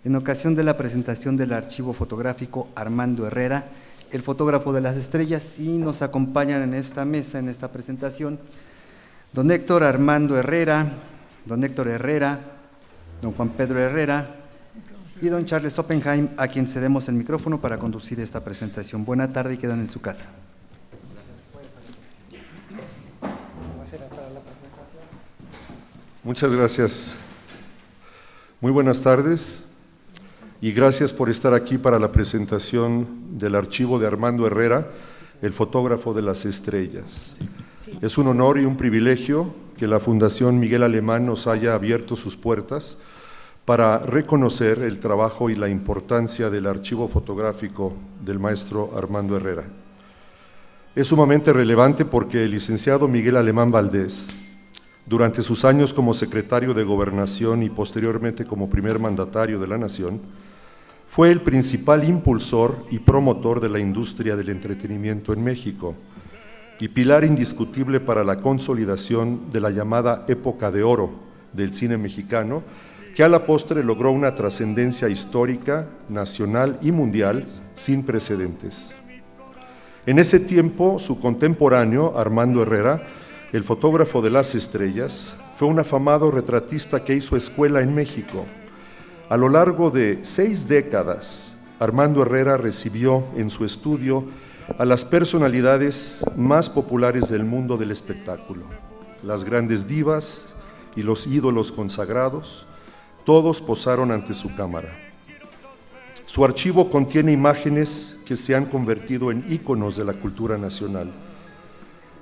En ocasión de la presentación del archivo fotográfico Armando Herrera, el fotógrafo de las estrellas, y nos acompañan en esta mesa, en esta presentación, don Héctor Armando Herrera, don Héctor Herrera, don Juan Pedro Herrera y don Charles Oppenheim, a quien cedemos el micrófono para conducir esta presentación. Buena tarde y quedan en su casa. Muchas gracias. Muy buenas tardes y gracias por estar aquí para la presentación del archivo de Armando Herrera, el fotógrafo de las estrellas. Es un honor y un privilegio que la Fundación Miguel Alemán nos haya abierto sus puertas para reconocer el trabajo y la importancia del archivo fotográfico del maestro Armando Herrera. Es sumamente relevante porque el licenciado Miguel Alemán Valdés, durante sus años como secretario de Gobernación y posteriormente como primer mandatario de la Nación, fue el principal impulsor y promotor de la industria del entretenimiento en México y pilar indiscutible para la consolidación de la llamada época de oro del cine mexicano, que a la postre logró una trascendencia histórica, nacional y mundial sin precedentes. En ese tiempo, su contemporáneo, Armando Herrera, el fotógrafo de las estrellas, fue un afamado retratista que hizo escuela en México. A lo largo de 6 décadas, Armando Herrera recibió en su estudio a las personalidades más populares del mundo del espectáculo, las grandes divas y los ídolos consagrados, todos posaron ante su cámara. Su archivo contiene imágenes que se han convertido en íconos de la cultura nacional.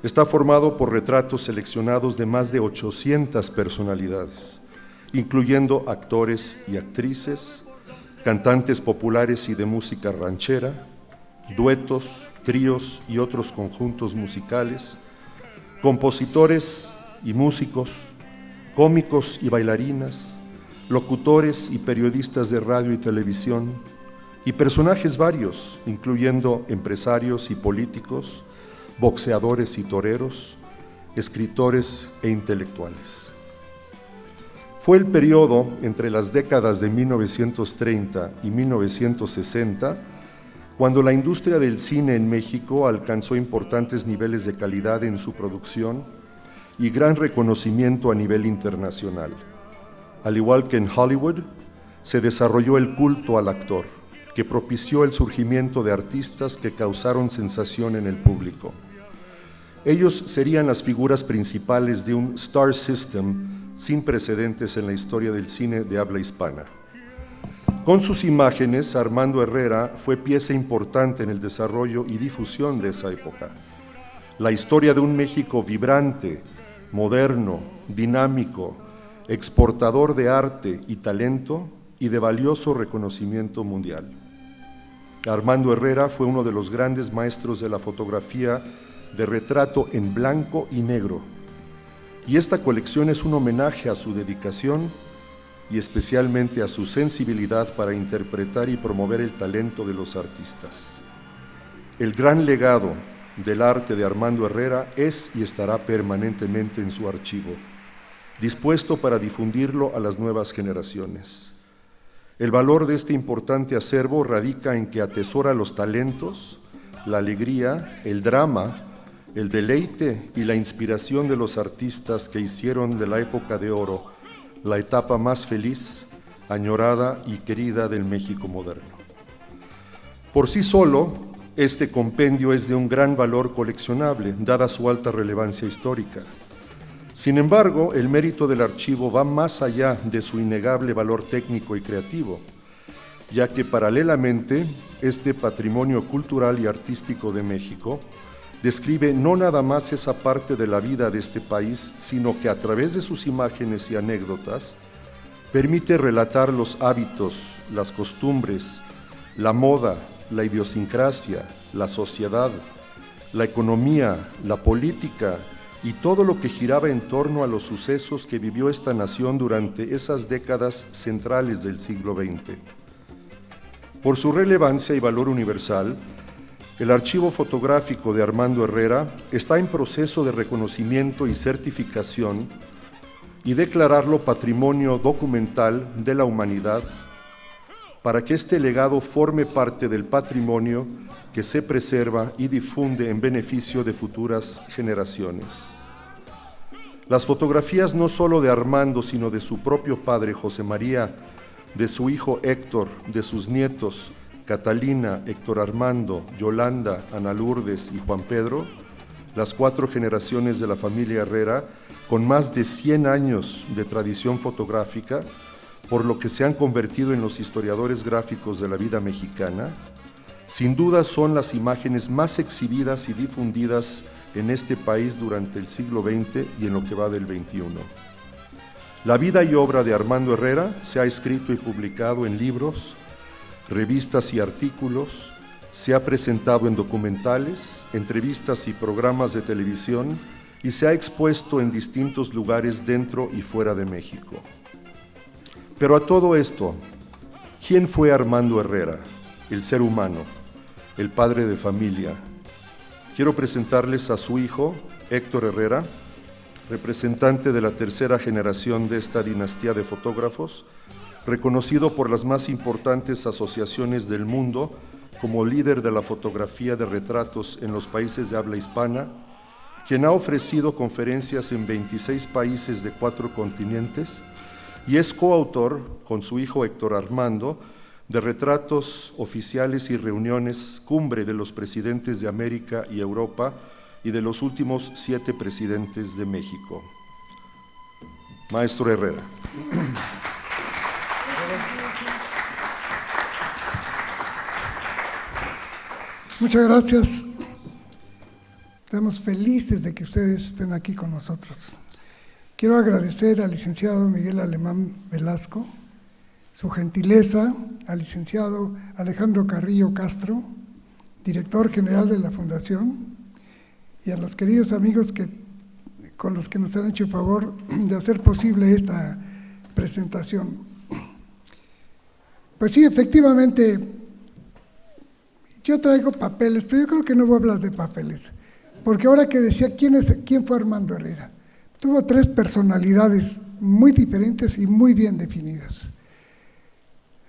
Está formado por retratos seleccionados de más de 800 personalidades, incluyendo actores y actrices, cantantes populares y de música ranchera, duetos, tríos y otros conjuntos musicales, compositores y músicos, cómicos y bailarinas, locutores y periodistas de radio y televisión, y personajes varios, incluyendo empresarios y políticos, boxeadores y toreros, escritores e intelectuales. Fue el periodo entre las décadas de 1930 y 1960 cuando la industria del cine en México alcanzó importantes niveles de calidad en su producción y gran reconocimiento a nivel internacional. Al igual que en Hollywood, se desarrolló el culto al actor, que propició el surgimiento de artistas que causaron sensación en el público. Ellos serían las figuras principales de un star system sin precedentes en la historia del cine de habla hispana. Con sus imágenes, Armando Herrera fue pieza importante en el desarrollo y difusión de esa época. La historia de un México vibrante, moderno, dinámico, exportador de arte y talento y de valioso reconocimiento mundial. Armando Herrera fue uno de los grandes maestros de la fotografía de retrato en blanco y negro, y esta colección es un homenaje a su dedicación y especialmente a su sensibilidad para interpretar y promover el talento de los artistas. El gran legado del arte de Armando Herrera es y estará permanentemente en su archivo, dispuesto para difundirlo a las nuevas generaciones. El valor de este importante acervo radica en que atesora los talentos, la alegría, el drama, el deleite y la inspiración de los artistas que hicieron de la época de oro la etapa más feliz, añorada y querida del México moderno. Por sí solo, este compendio es de un gran valor coleccionable, dada su alta relevancia histórica. Sin embargo, el mérito del archivo va más allá de su innegable valor técnico y creativo, ya que paralelamente este patrimonio cultural y artístico de México describe no nada más esa parte de la vida de este país, sino que a través de sus imágenes y anécdotas permite relatar los hábitos, las costumbres, la moda, la idiosincrasia, la sociedad, la economía, la política y todo lo que giraba en torno a los sucesos que vivió esta nación durante esas décadas centrales del siglo XX. Por su relevancia y valor universal, el archivo fotográfico de Armando Herrera está en proceso de reconocimiento y certificación y declararlo Patrimonio Documental de la Humanidad para que este legado forme parte del patrimonio que se preserva y difunde en beneficio de futuras generaciones. Las fotografías no solo de Armando, sino de su propio padre José María, de su hijo Héctor, de sus nietos Catalina, Héctor Armando, Yolanda, Ana Lourdes y Juan Pedro, las 4 generaciones de la familia Herrera, con más de 100 años de tradición fotográfica, por lo que se han convertido en los historiadores gráficos de la vida mexicana, sin duda son las imágenes más exhibidas y difundidas en este país durante el siglo XX y en lo que va del XXI. La vida y obra de Armando Herrera se ha escrito y publicado en libros, revistas y artículos, se ha presentado en documentales, entrevistas y programas de televisión y se ha expuesto en distintos lugares dentro y fuera de México. Pero a todo esto, ¿quién fue Armando Herrera? El ser humano, el padre de familia. Quiero presentarles a su hijo, Héctor Herrera, representante de la tercera generación de esta dinastía de fotógrafos, reconocido por las más importantes asociaciones del mundo como líder de la fotografía de retratos en los países de habla hispana, quien ha ofrecido conferencias en 26 países de 4 continentes y es coautor, con su hijo Héctor Armando, de retratos oficiales y reuniones cumbre de los presidentes de América y Europa y de los últimos 7 presidentes de México. Maestro Herrera. Muchas gracias. Estamos felices de que ustedes estén aquí con nosotros. Quiero agradecer al licenciado Miguel Alemán Velasco, su gentileza, al licenciado Alejandro Carrillo Castro, director general de la Fundación, y a los queridos amigos con los que nos han hecho el favor de hacer posible esta presentación. Pues sí, efectivamente, yo traigo papeles, pero yo creo que no voy a hablar de papeles, porque ahora que decía quién fue Armando Herrera, tuvo 3 personalidades muy diferentes y muy bien definidas.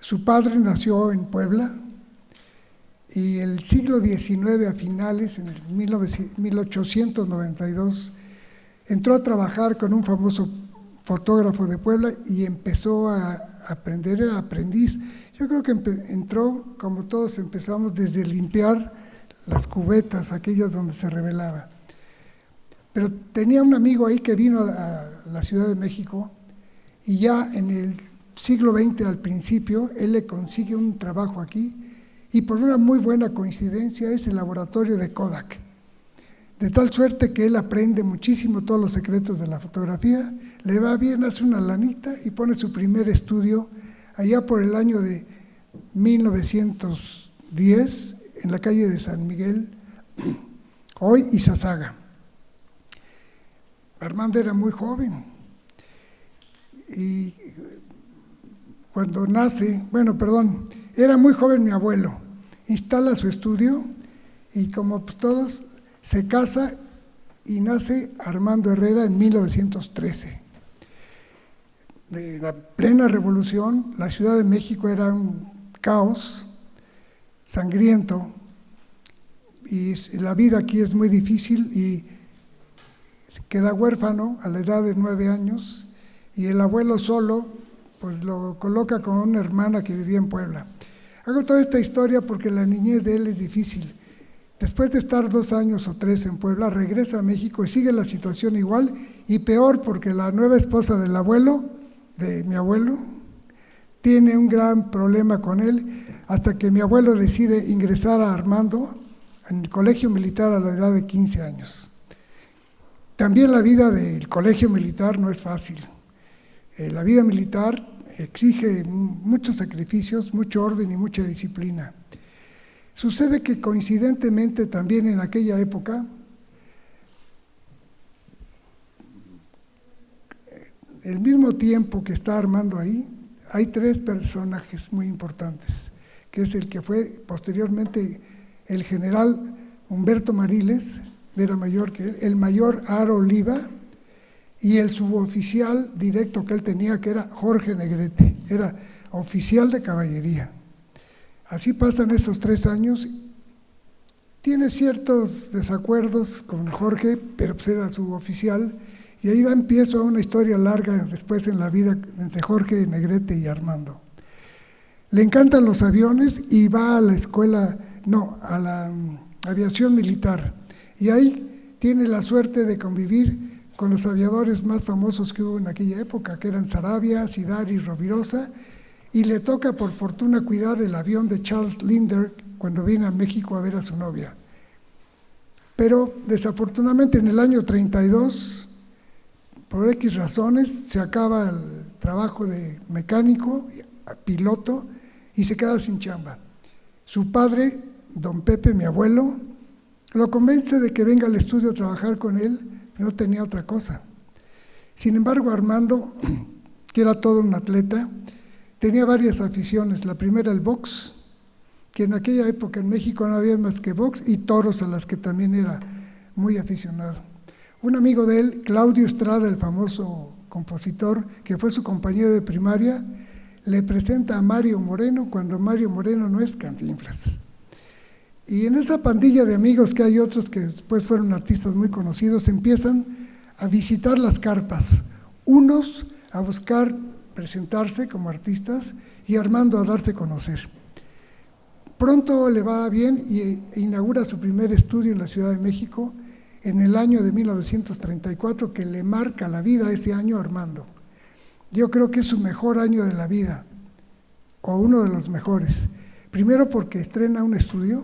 Su padre nació en Puebla y el siglo XIX a finales, en el 1892, entró a trabajar con un famoso fotógrafo de Puebla y empezó a aprender, era aprendiz. Yo creo que entró, como todos empezamos, desde limpiar las cubetas, aquellas donde se revelaba. Pero tenía un amigo ahí que vino a la Ciudad de México y ya en el siglo XX al principio, él le consigue un trabajo aquí y por una muy buena coincidencia es el laboratorio de Kodak. De tal suerte que él aprende muchísimo todos los secretos de la fotografía, le va bien, hace una lanita y pone su primer estudio allá por el año de 1910 en la calle de San Miguel, hoy Izazaga. Armando era muy joven y cuando nace, era muy joven mi abuelo, instala su estudio y como todos se casa y nace Armando Herrera en 1913. De la plena revolución, la Ciudad de México era un caos sangriento y la vida aquí es muy difícil y queda huérfano a la edad de 9 años y el abuelo solo pues lo coloca con una hermana que vivía en Puebla. Hago toda esta historia porque la niñez de él es difícil. Después de estar 2 años o 3 en Puebla, regresa a México y sigue la situación igual y peor porque la nueva esposa del abuelo, de mi abuelo, tiene un gran problema con él hasta que mi abuelo decide ingresar a Armando en el colegio militar a la edad de 15 años. También la vida del colegio militar no es fácil. La vida militar exige muchos sacrificios, mucho orden y mucha disciplina. Sucede que coincidentemente también en aquella época, el mismo tiempo que está Armando ahí, hay 3 personajes muy importantes, que es el que fue posteriormente el general Humberto Mariles, era mayor que él, el mayor Aro Oliva, y el suboficial directo que él tenía, que era Jorge Negrete, era oficial de caballería. Así pasan esos 3 años. Tiene ciertos desacuerdos con Jorge, pero pues era su oficial, y ahí da empiezo a una historia larga después en la vida entre Jorge, Negrete y Armando. Le encantan los aviones y va a la escuela, a la aviación militar, y ahí tiene la suerte de convivir con los aviadores más famosos que hubo en aquella época, que eran Saravia, Sidari, Rovirosa, y le toca por fortuna cuidar el avión de Charles Lindbergh cuando viene a México a ver a su novia. Pero desafortunadamente en el año 32, por X razones, se acaba el trabajo de mecánico, piloto, y se queda sin chamba. Su padre, don Pepe, mi abuelo, lo convence de que venga al estudio a trabajar con él, pero no tenía otra cosa. Sin embargo, Armando, que era todo un atleta, tenía varias aficiones. La primera, el box, que en aquella época en México no había más que box, y toros, a las que también era muy aficionado. Un amigo de él, Claudio Estrada, el famoso compositor, que fue su compañero de primaria, le presenta a Mario Moreno cuando Mario Moreno no es Cantinflas. Y en esa pandilla de amigos, que hay otros que después fueron artistas muy conocidos, empiezan a visitar las carpas, unos a buscar presentarse como artistas y Armando a darse a conocer. Pronto le va bien e inaugura su primer estudio en la Ciudad de México en el año de 1934, que le marca la vida ese año a Armando. Yo creo que es su mejor año de la vida, o uno de los mejores. Primero porque estrena un estudio,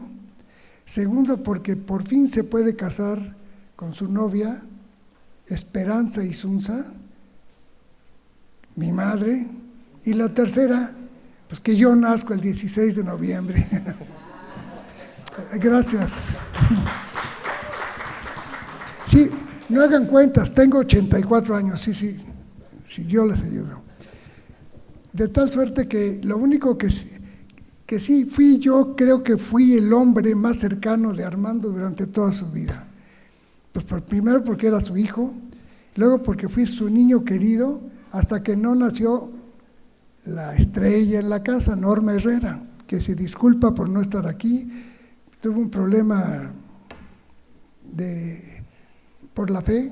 segundo porque por fin se puede casar con su novia, Esperanza Isunza, mi madre, y la tercera, pues que yo nazco el 16 de noviembre. Gracias. Sí, no hagan cuentas, tengo 84 años, sí, yo les ayudo. De tal suerte que lo único que sí fui yo, creo que fui el hombre más cercano de Armando durante toda su vida. Pues primero porque era su hijo, luego porque fui su niño querido, hasta que no nació la estrella en la casa, Norma Herrera, que se disculpa por no estar aquí, tuvo un problema por la fe,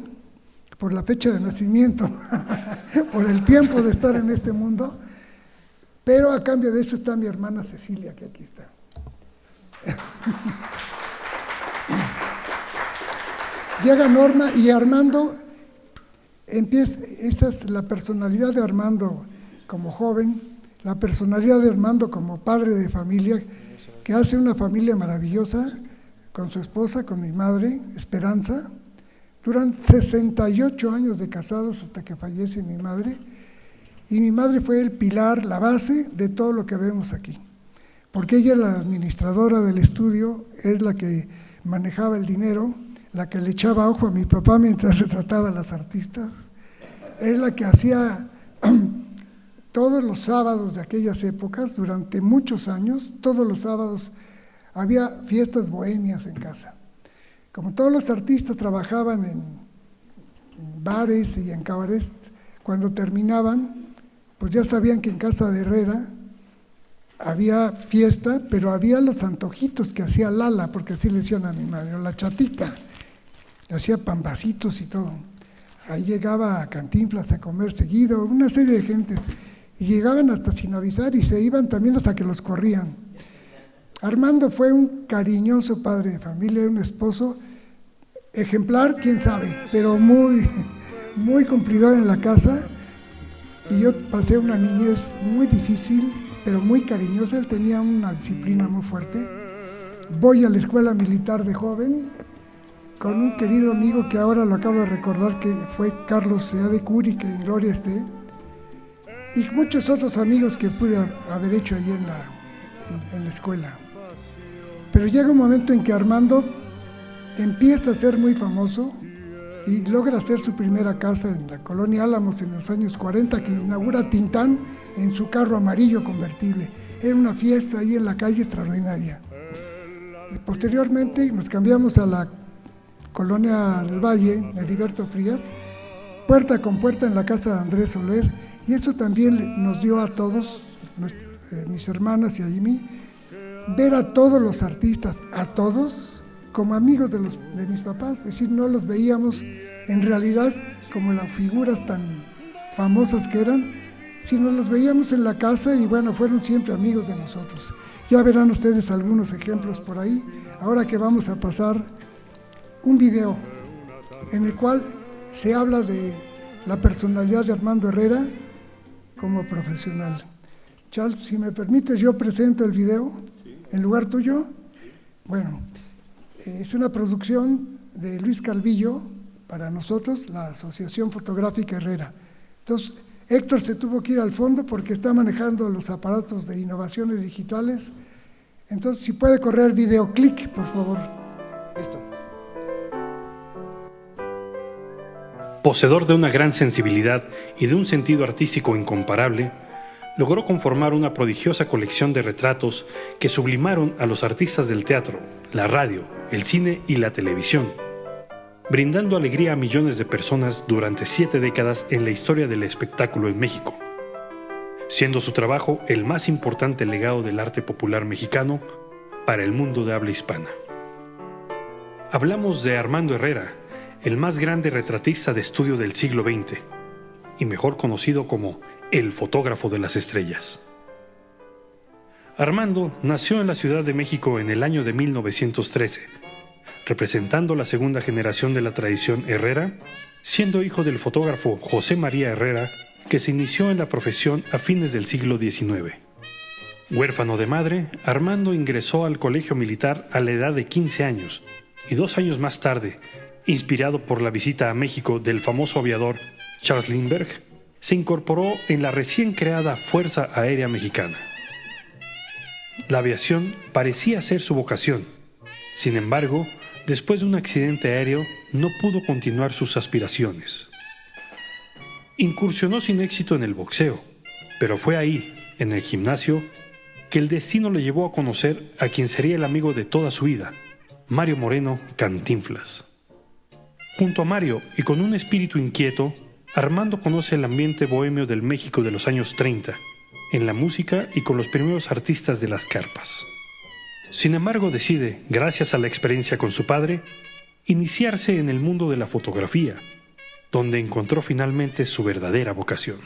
por la fecha de nacimiento, por el tiempo de estar en este mundo, pero a cambio de eso está mi hermana Cecilia, que aquí está. Llega Norma y Armando empieza, esa es la personalidad de Armando como joven, la personalidad de Armando como padre de familia, que hace una familia maravillosa con su esposa, con mi madre, Esperanza. Duran 68 años de casados hasta que fallece mi madre, y mi madre fue el pilar, la base de todo lo que vemos aquí, porque ella es la administradora del estudio, es la que manejaba el dinero, la que le echaba ojo a mi papá mientras se trataba a las artistas, es la que hacía todos los sábados de aquellas épocas, durante muchos años, todos los sábados había fiestas bohemias en casa. Como todos los artistas trabajaban en bares y en cabarets, cuando terminaban, pues ya sabían que en casa de Herrera había fiesta, pero había los antojitos que hacía Lala, porque así le decían a mi madre, o la chatita, hacía pambacitos y todo. Ahí llegaba a Cantinflas a comer seguido, una serie de gentes, y llegaban hasta sin avisar y se iban también hasta que los corrían. Armando fue un cariñoso padre de familia, un esposo ejemplar, quién sabe, pero muy cumplidor en la casa, y yo pasé una niñez muy difícil, pero muy cariñosa. Él tenía una disciplina muy fuerte. Voy a la escuela militar de joven con un querido amigo que ahora lo acabo de recordar, que fue Carlos Sea de Curi, que en gloria esté, y muchos otros amigos que pude haber hecho allí en la escuela. Pero llega un momento en que Armando empieza a ser muy famoso y logra hacer su primera casa en la colonia Álamos en los años 40, que inaugura Tintán en su carro amarillo convertible. Era una fiesta ahí en la calle extraordinaria. Y posteriormente nos cambiamos a la colonia del Valle, de Heriberto Frías, puerta con puerta en la casa de Andrés Soler, y eso también nos dio a todos, mis hermanas y a mí, ver a todos los artistas, a todos, como amigos de mis papás, es decir, no los veíamos en realidad como las figuras tan famosas que eran, sino los veíamos en la casa y bueno, fueron siempre amigos de nosotros. Ya verán ustedes algunos ejemplos por ahí, ahora que vamos a pasar un video en el cual se habla de la personalidad de Armando Herrera como profesional. Charles, si me permites, yo presento el video en lugar tuyo. Bueno, es una producción de Luis Calvillo para nosotros, la Asociación Fotográfica Herrera. Entonces, Héctor se tuvo que ir al fondo porque está manejando los aparatos de innovaciones digitales. Entonces, si puede correr videoclick, por favor. Listo. Poseedor de una gran sensibilidad y de un sentido artístico incomparable, logró conformar una prodigiosa colección de retratos que sublimaron a los artistas del teatro, la radio, el cine y la televisión, brindando alegría a millones de personas durante 7 décadas en la historia del espectáculo en México, siendo su trabajo el más importante legado del arte popular mexicano para el mundo de habla hispana. Hablamos de Armando Herrera, el más grande retratista de estudio del siglo XX, y mejor conocido como el fotógrafo de las estrellas. Armando nació en la Ciudad de México en el año de 1913, representando la segunda generación de la tradición Herrera, siendo hijo del fotógrafo José María Herrera, que se inició en la profesión a fines del siglo XIX. Huérfano de madre, Armando ingresó al colegio militar a la edad de 15 años, y 2 años más tarde, inspirado por la visita a México del famoso aviador Charles Lindbergh, se incorporó en la recién creada Fuerza Aérea Mexicana. La aviación parecía ser su vocación. Sin embargo, después de un accidente aéreo, no pudo continuar sus aspiraciones. Incursionó sin éxito en el boxeo, pero fue ahí, en el gimnasio, que el destino le llevó a conocer a quien sería el amigo de toda su vida, Mario Moreno Cantinflas. Junto a Mario y con un espíritu inquieto, Armando conoce el ambiente bohemio del México de los años 30, en la música y con los primeros artistas de las carpas. Sin embargo, decide, gracias a la experiencia con su padre, iniciarse en el mundo de la fotografía, donde encontró finalmente su verdadera vocación.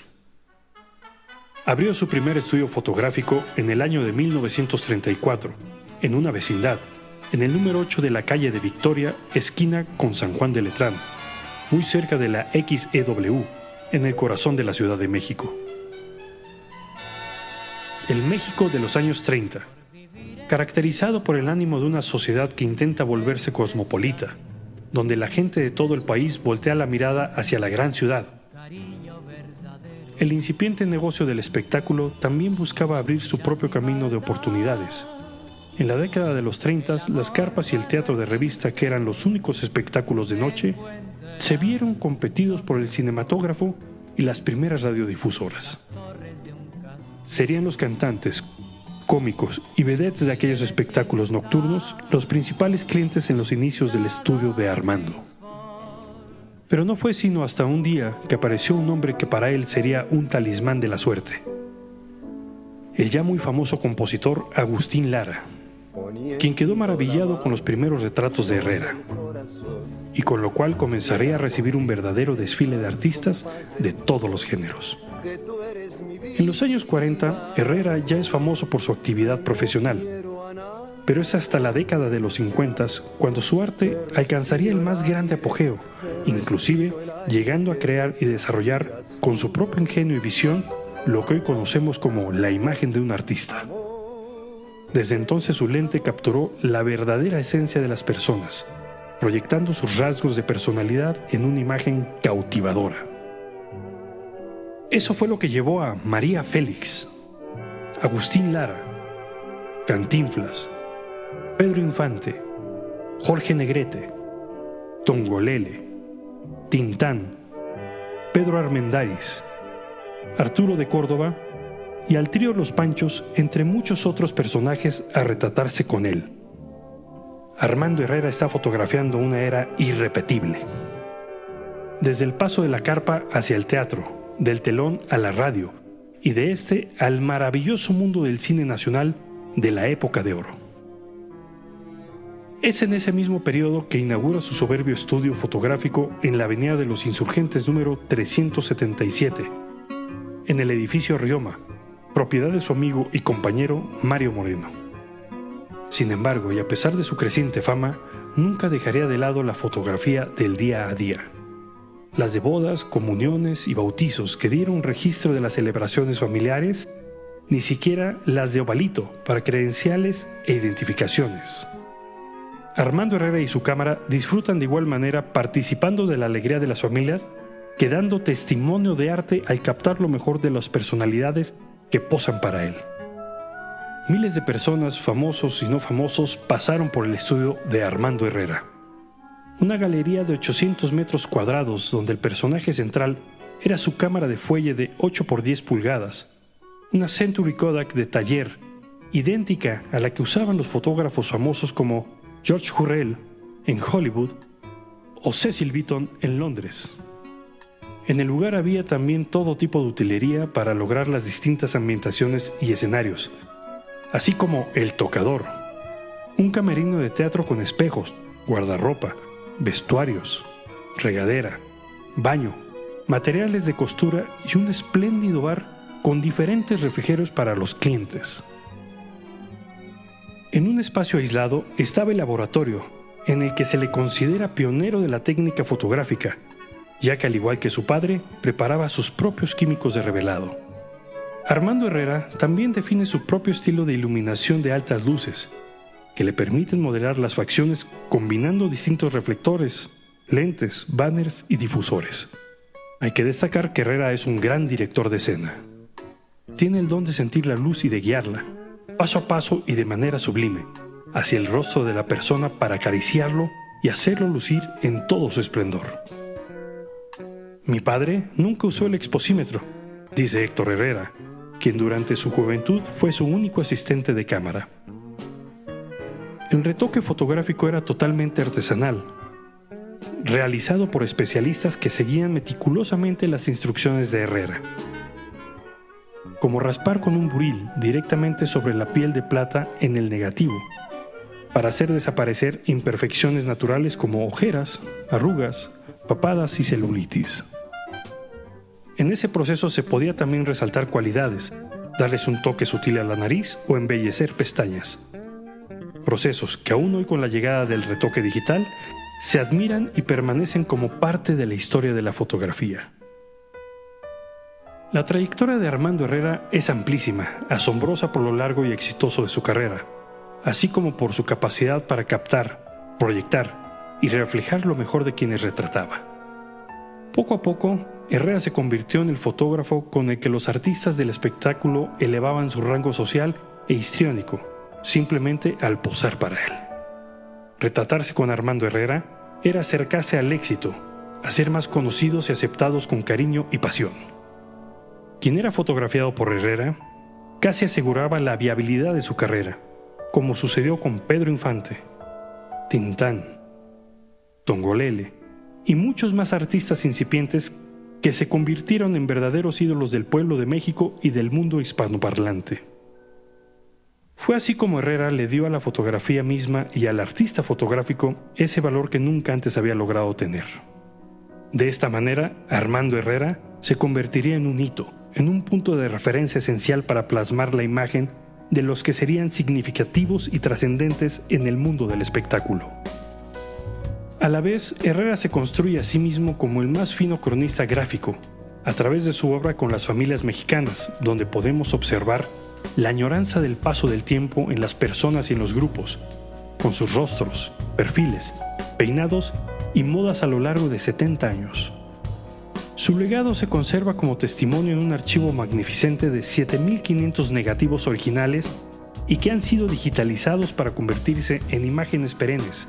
Abrió su primer estudio fotográfico en el año de 1934, en una vecindad, en el número 8 de la calle de Victoria, esquina con San Juan de Letrán, muy cerca de la XEW, en el corazón de la Ciudad de México. El México de los años 30, caracterizado por el ánimo de una sociedad que intenta volverse cosmopolita, donde la gente de todo el país voltea la mirada hacia la gran ciudad. El incipiente negocio del espectáculo también buscaba abrir su propio camino de oportunidades. En la década de los 30, las carpas y el teatro de revista, que eran los únicos espectáculos de noche, se vieron competidos por el cinematógrafo y las primeras radiodifusoras. Serían los cantantes, cómicos y vedettes de aquellos espectáculos nocturnos los principales clientes en los inicios del estudio de Armando. Pero no fue sino hasta un día que apareció un hombre que para él sería un talismán de la suerte. El ya muy famoso compositor Agustín Lara, quien quedó maravillado con los primeros retratos de Herrera, y con lo cual comenzaría a recibir un verdadero desfile de artistas de todos los géneros. En los años 40, Herrera ya es famoso por su actividad profesional, pero es hasta la década de los 50 cuando su arte alcanzaría el más grande apogeo, inclusive llegando a crear y desarrollar con su propio ingenio y visión lo que hoy conocemos como la imagen de un artista. Desde entonces su lente capturó la verdadera esencia de las personas, proyectando sus rasgos de personalidad en una imagen cautivadora. Eso fue lo que llevó a María Félix, Agustín Lara, Cantinflas, Pedro Infante, Jorge Negrete, Tongolele, Tintán, Pedro Armendáriz, Arturo de Córdoba y al trío Los Panchos, entre muchos otros personajes, a retratarse con él. Armando Herrera está fotografiando una era irrepetible. Desde el paso de la carpa hacia el teatro, del telón a la radio, y de este al maravilloso mundo del cine nacional, de la época de oro. Es en ese mismo periodo que inaugura su soberbio estudio fotográfico en la Avenida de los Insurgentes número 377, en el edificio Rioma, propiedad de su amigo y compañero Mario Moreno. Sin embargo, y a pesar de su creciente fama, nunca dejaría de lado la fotografía del día a día. Las de bodas, comuniones y bautizos que dieron registro de las celebraciones familiares, ni siquiera las de ovalito para credenciales e identificaciones. Armando Herrera y su cámara disfrutan de igual manera participando de la alegría de las familias, que dando testimonio de arte al captar lo mejor de las personalidades que posan para él. Miles de personas, famosos y no famosos, pasaron por el estudio de Armando Herrera. Una galería de 800 metros cuadrados donde el personaje central era su cámara de fuelle de 8 por 10 pulgadas, una Century Kodak de taller, idéntica a la que usaban los fotógrafos famosos como George Hurrell en Hollywood o Cecil Beaton en Londres. En el lugar había también todo tipo de utilería para lograr las distintas ambientaciones y escenarios, así como el tocador, un camerino de teatro con espejos, guardarropa, vestuarios, regadera, baño, materiales de costura y un espléndido bar con diferentes refrigerios para los clientes. En un espacio aislado estaba el laboratorio, en el que se le considera pionero de la técnica fotográfica, ya que al igual que su padre, preparaba sus propios químicos de revelado. Armando Herrera también define su propio estilo de iluminación de altas luces, que le permiten modelar las facciones combinando distintos reflectores, lentes, banners y difusores. Hay que destacar que Herrera es un gran director de escena. Tiene el don de sentir la luz y de guiarla, paso a paso y de manera sublime, hacia el rostro de la persona para acariciarlo y hacerlo lucir en todo su esplendor. Mi padre nunca usó el exposímetro, dice Héctor Herrera, quien durante su juventud fue su único asistente de cámara. El retoque fotográfico era totalmente artesanal, realizado por especialistas que seguían meticulosamente las instrucciones de Herrera. Como raspar con un buril directamente sobre la piel de plata en el negativo, para hacer desaparecer imperfecciones naturales como ojeras, arrugas, papadas y celulitis. En ese proceso se podía también resaltar cualidades, darles un toque sutil a la nariz o embellecer pestañas. Procesos que aún hoy con la llegada del retoque digital se admiran y permanecen como parte de la historia de la fotografía. La trayectoria de Armando Herrera es amplísima, asombrosa por lo largo y exitoso de su carrera, así como por su capacidad para captar, proyectar y reflejar lo mejor de quienes retrataba. Poco a poco, Herrera se convirtió en el fotógrafo con el que los artistas del espectáculo elevaban su rango social e histriónico, simplemente al posar para él. Retratarse con Armando Herrera era acercarse al éxito, a ser más conocidos y aceptados con cariño y pasión. Quien era fotografiado por Herrera casi aseguraba la viabilidad de su carrera, como sucedió con Pedro Infante, Tintán, Tongolele y muchos más artistas incipientes que se convirtieron en verdaderos ídolos del pueblo de México y del mundo hispanoparlante. Fue así como Herrera le dio a la fotografía misma y al artista fotográfico ese valor que nunca antes había logrado tener. De esta manera, Armando Herrera se convertiría en un hito, en un punto de referencia esencial para plasmar la imagen de los que serían significativos y trascendentes en el mundo del espectáculo. A la vez, Herrera se construye a sí mismo como el más fino cronista gráfico, a través de su obra con las familias mexicanas, donde podemos observar la añoranza del paso del tiempo en las personas y en los grupos, con sus rostros, perfiles, peinados y modas a lo largo de 70 años. Su legado se conserva como testimonio en un archivo magnificente de 7.500 negativos originales y que han sido digitalizados para convertirse en imágenes perennes,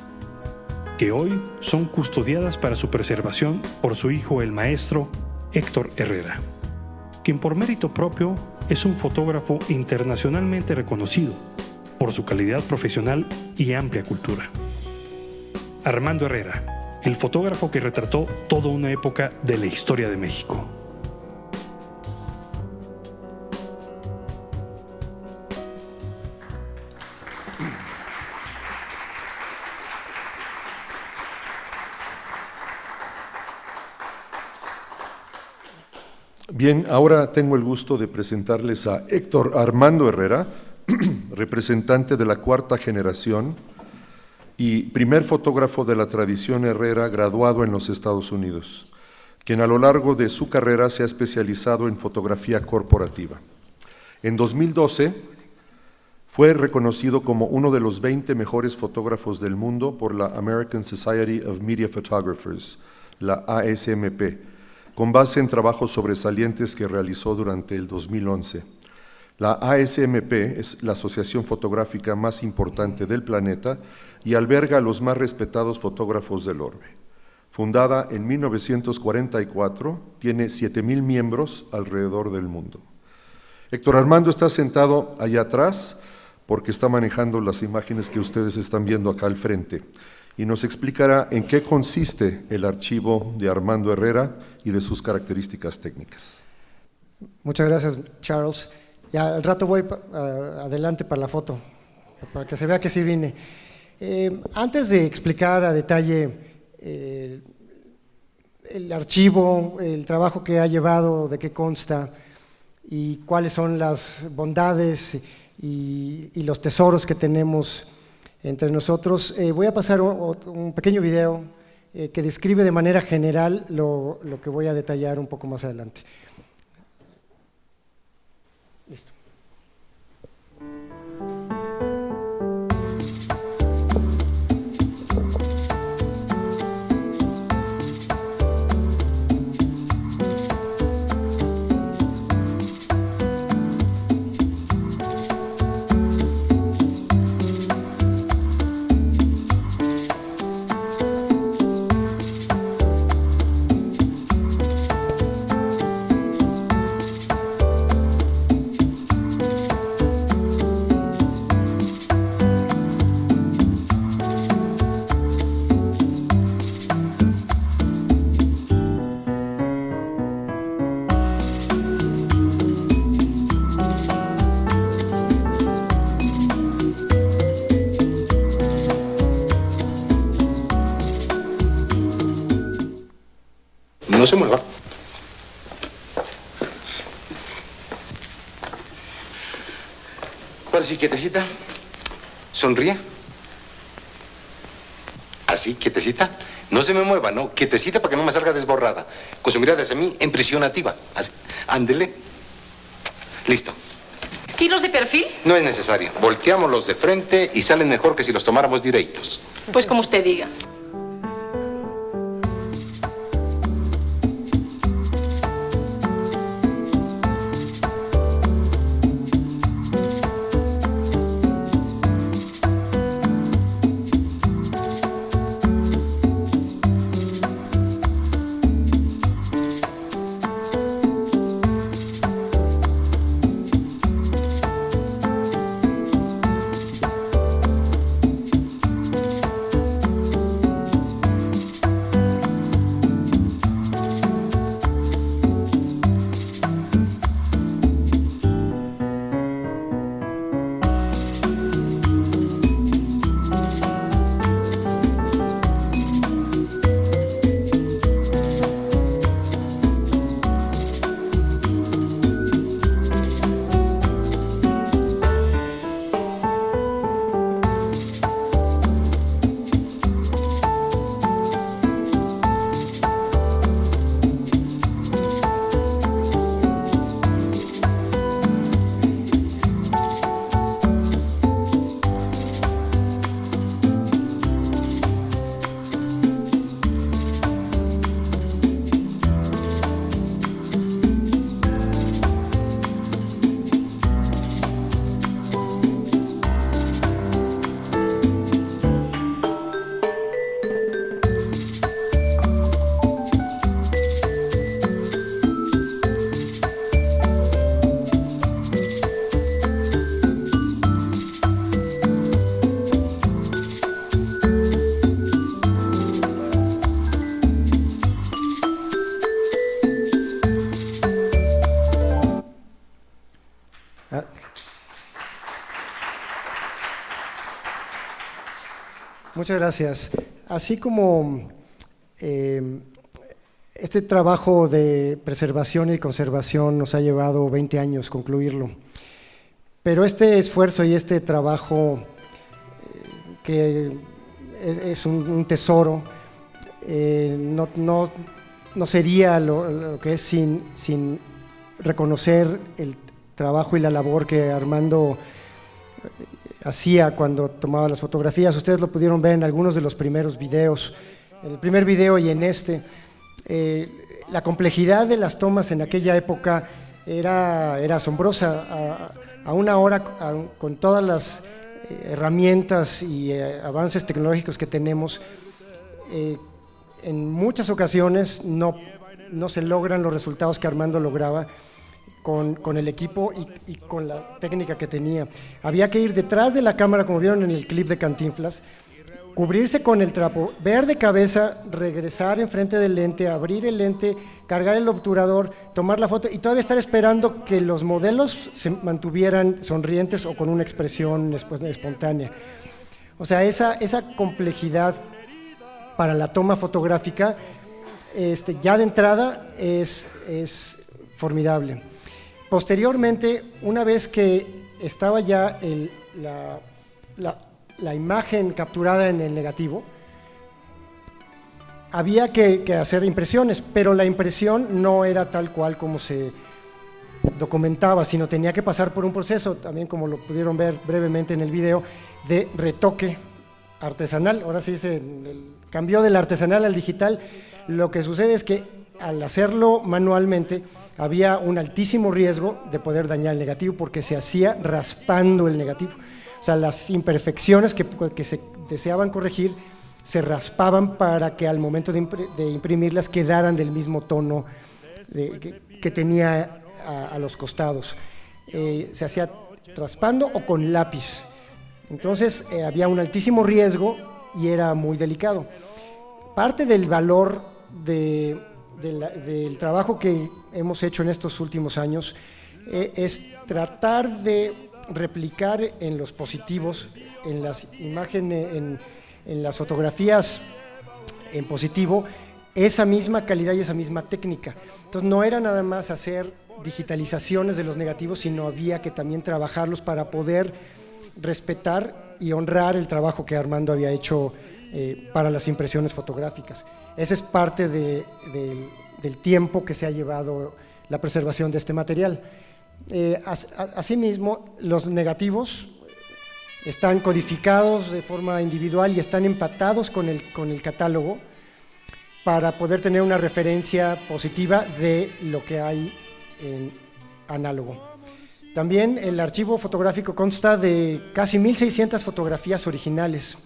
que hoy son custodiadas para su preservación por su hijo el maestro Héctor Herrera, quien por mérito propio es un fotógrafo internacionalmente reconocido por su calidad profesional y amplia cultura. Armando Herrera, el fotógrafo que retrató toda una época de la historia de México. Bien, ahora tengo el gusto de presentarles a Héctor Armando Herrera, representante de la cuarta generación y primer fotógrafo de la tradición Herrera graduado en los Estados Unidos, quien a lo largo de su carrera se ha especializado en fotografía corporativa. En 2012 fue reconocido como uno de los 20 mejores fotógrafos del mundo por la American Society of Media Photographers, la ASMP, con base en trabajos sobresalientes que realizó durante el 2011. La ASMP es la asociación fotográfica más importante del planeta y alberga a los más respetados fotógrafos del orbe. Fundada en 1944, tiene 7,000 miembros alrededor del mundo. Héctor Armando está sentado allá atrás porque está manejando las imágenes que ustedes están viendo acá al frente y nos explicará en qué consiste el archivo de Armando Herrera y de sus características técnicas. Muchas gracias, Charles. Ya al rato voy adelante para la foto, para que se vea que sí vine. Antes de explicar a detalle el archivo, el trabajo que ha llevado, de qué consta y cuáles son las bondades y los tesoros que tenemos entre nosotros, voy a pasar un pequeño video que describe de manera general lo que voy a detallar un poco más adelante. Listo. No se mueva. Ahora sí, quietecita. Sonríe. Así, quietecita. No se me mueva, ¿no? Quietecita para que no me salga desborrada. Con su mirada hacia mí en prisión activa. Así. Ándele. Listo. ¿Y los de perfil? No es necesario. Volteamos los de frente y salen mejor que si los tomáramos directos. Pues como usted diga. Muchas gracias. Así como Este trabajo de preservación y conservación nos ha llevado 20 años concluirlo. Pero este esfuerzo y este trabajo que es un tesoro, no sería lo que es sin reconocer el trabajo y la labor que Armando hacía cuando tomaba las fotografías. Ustedes lo pudieron ver en algunos de los primeros videos, en el primer video y en este. La complejidad de las tomas en aquella época era asombrosa. A una hora, con todas las herramientas y avances tecnológicos que tenemos, en muchas ocasiones no se logran los resultados que Armando lograba con el equipo y con la técnica que tenía. Había que ir detrás de la cámara, como vieron en el clip de Cantinflas, cubrirse con el trapo, ver de cabeza, regresar enfrente del lente, abrir el lente, cargar el obturador, tomar la foto y todavía estar esperando que los modelos se mantuvieran sonrientes o con una expresión espontánea. O sea, esa complejidad para la toma fotográfica, ya de entrada es formidable. Posteriormente, una vez que estaba ya la imagen capturada en el negativo, había que hacer impresiones, pero la impresión no era tal cual como se documentaba, sino tenía que pasar por un proceso, también como lo pudieron ver brevemente en el video, de retoque artesanal. Ahora sí se cambió del artesanal al digital. Lo que sucede es que al hacerlo manualmente había un altísimo riesgo de poder dañar el negativo porque se hacía raspando el negativo. O sea, las imperfecciones que se deseaban corregir se raspaban para que al momento de imprimirlas quedaran del mismo tono que tenía a los costados. Se hacía raspando o con lápiz. Entonces había un altísimo riesgo y era muy delicado. Parte del valor del trabajo que hemos hecho en estos últimos años es tratar de replicar en los positivos, en las imágenes, en las fotografías en positivo, esa misma calidad y esa misma técnica. Entonces no era nada más hacer digitalizaciones de los negativos, sino había que también trabajarlos para poder respetar y honrar el trabajo que Armando había hecho para las impresiones fotográficas. Esa es parte del tiempo que se ha llevado la preservación de este material. Asimismo, los negativos están codificados de forma individual y están empatados con el catálogo para poder tener una referencia positiva de lo que hay en análogo. También el archivo fotográfico consta de casi 1.600 fotografías originales,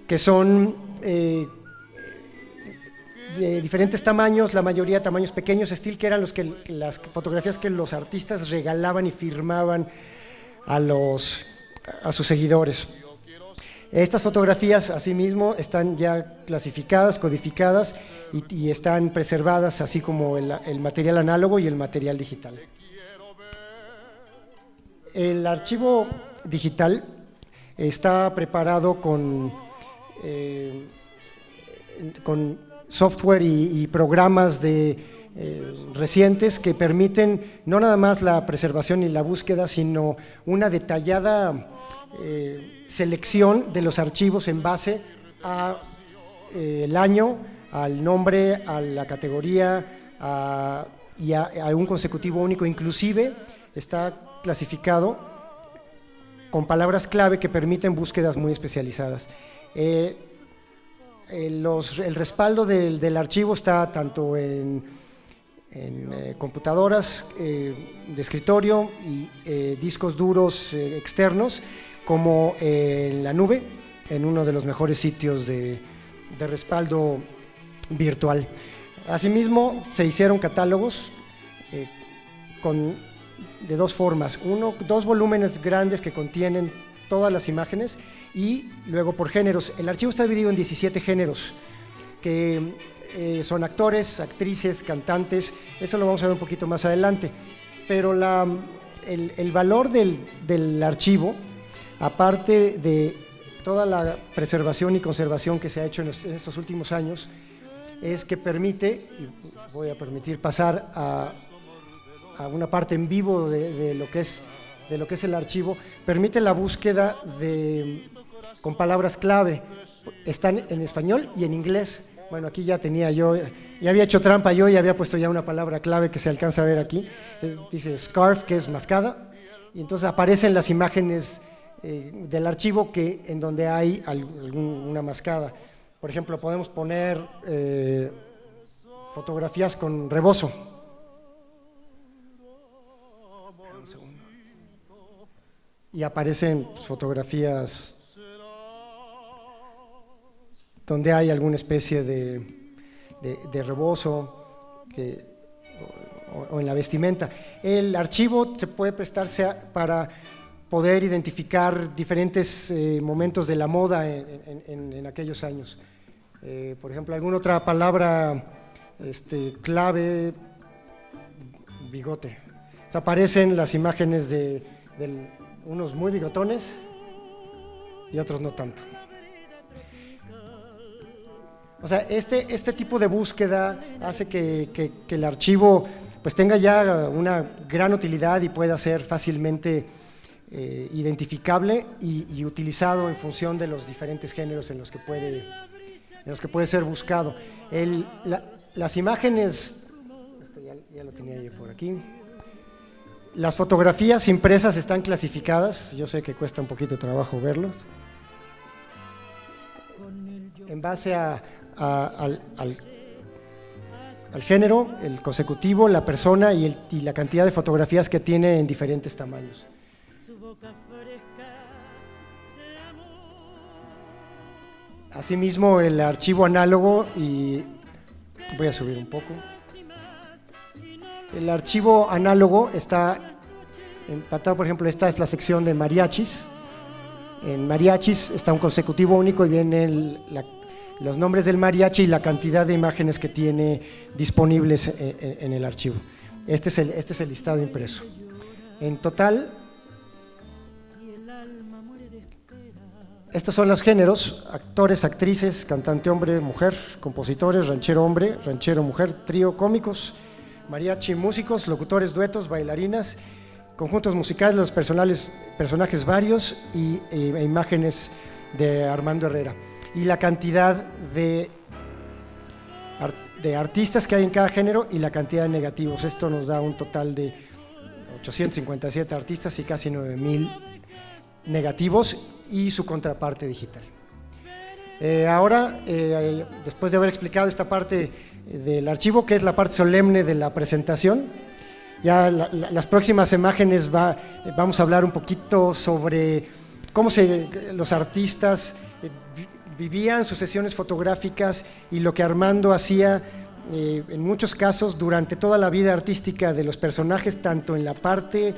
que son de diferentes tamaños, la mayoría tamaños pequeños, still, que eran las fotografías que los artistas regalaban y firmaban a sus seguidores. Estas fotografías, asimismo, están ya clasificadas, codificadas y están preservadas, así como el material análogo y el material digital. El archivo digital está preparado con software y programas recientes que permiten no nada más la preservación y la búsqueda, sino una detallada selección de los archivos en base al año, al nombre, a la categoría y a un consecutivo único. Inclusive está clasificado con palabras clave que permiten búsquedas muy especializadas. El respaldo del archivo está tanto en computadoras de escritorio y discos duros externos, como en la nube, en uno de los mejores sitios de respaldo virtual. Asimismo, se hicieron catálogos de dos formas: dos volúmenes grandes que contienen todas las imágenes, y luego por géneros. El archivo está dividido en 17 géneros, que son actores, actrices, cantantes. Eso lo vamos a ver un poquito más adelante. Pero el valor del archivo, aparte de toda la preservación y conservación que se ha hecho en estos últimos años, es que permite, y voy a permitir pasar a una parte en vivo de lo que es el archivo, permite la búsqueda con palabras clave. Están en español y en inglés. Bueno, aquí ya había hecho trampa yo y había puesto ya una palabra clave que se alcanza a ver aquí. Dice scarf, que es mascada, y entonces aparecen las imágenes del archivo en donde hay una mascada. Por ejemplo, podemos poner fotografías con rebozo. Y aparecen fotografías donde hay alguna especie de rebozo o en la vestimenta. El archivo se puede prestarse para poder identificar diferentes momentos de la moda en aquellos años. Por ejemplo, alguna otra palabra clave, bigote. O sea, aparecen las imágenes de unos muy bigotones y otros no tanto. O sea, este tipo de búsqueda hace que el archivo pues tenga ya una gran utilidad y pueda ser fácilmente identificable y utilizado en función de los diferentes géneros en los que puede ser buscado. Las imágenes, ya lo tenía yo por aquí. Las fotografías impresas están clasificadas, yo sé que cuesta un poquito de trabajo verlos, en base al género, el consecutivo, la persona y la cantidad de fotografías que tiene en diferentes tamaños. Asimismo, el archivo análogo, y voy a subir un poco. El archivo análogo está empatado, por ejemplo, esta es la sección de mariachis. En mariachis está un consecutivo único y vienen los nombres del mariachi y la cantidad de imágenes que tiene disponibles en el archivo. Este es el listado impreso. En total, estos son los géneros: actores, actrices, cantante hombre, mujer, compositores, ranchero hombre, ranchero mujer, trío, cómicos, mariachi, músicos, locutores, duetos, bailarinas, conjuntos musicales, los personajes varios e imágenes de Armando Herrera. Y la cantidad de artistas que hay en cada género y la cantidad de negativos. Esto nos da un total de 857 artistas y casi 9,000 negativos y su contraparte digital. Ahora, después de haber explicado esta parte del archivo, que es la parte solemne de la presentación, ya las próximas imágenes vamos a hablar un poquito sobre cómo los artistas vivían sus sesiones fotográficas y lo que Armando hacía en muchos casos durante toda la vida artística de los personajes, tanto en la parte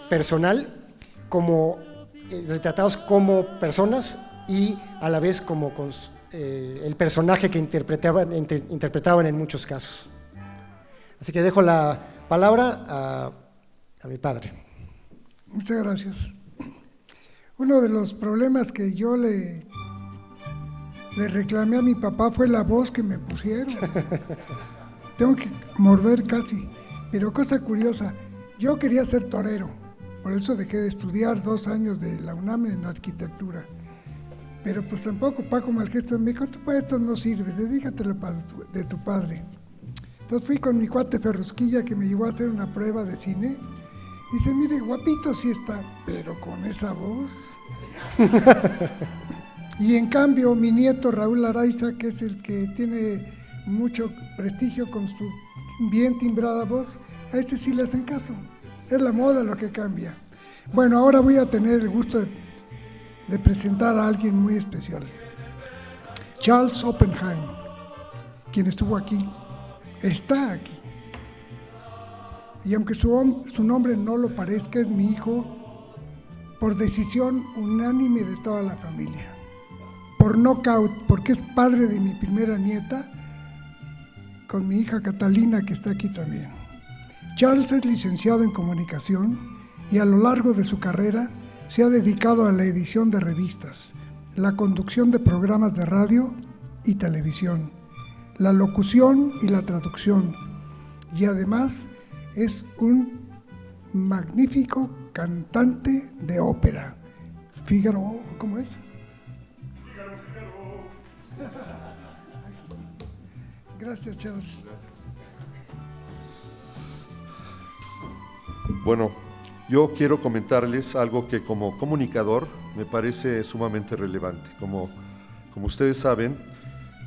personal como retratados como personas y a la vez como con el personaje que interpretaban en muchos casos. Así que dejo la palabra a mi padre. Muchas gracias. Uno de los problemas que yo le reclamé a mi papá fue la voz que me pusieron. Tengo que morder casi. Pero cosa curiosa, yo quería ser torero, por eso dejé de estudiar 2 años de la UNAM en arquitectura. Pero pues tampoco Paco Malgesto me dijo: tú para esto no sirves, dedícatelo de tu padre. Entonces fui con mi cuate Ferrusquilla, que me llevó a hacer una prueba de cine. Dice: mire, guapito sí está, pero con esa voz. Y en cambio, mi nieto Raúl Araiza, que es el que tiene mucho prestigio con su bien timbrada voz, a este sí le hacen caso. Es la moda lo que cambia. Bueno, ahora voy a tener el gusto de presentar a alguien muy especial. Charles Oppenheim, quien estuvo aquí, está aquí. Y aunque su nombre no lo parezca, es mi hijo por decisión unánime de toda la familia. Por nocaut, porque es padre de mi primera nieta, con mi hija Catalina, que está aquí también. Charles es licenciado en comunicación y a lo largo de su carrera se ha dedicado a la edición de revistas, la conducción de programas de radio y televisión, la locución y la traducción, y además es un magnífico cantante de ópera. Fígaro, ¿cómo es? Gracias, Charles. Bueno, yo quiero comentarles algo que como comunicador me parece sumamente relevante. Como ustedes saben,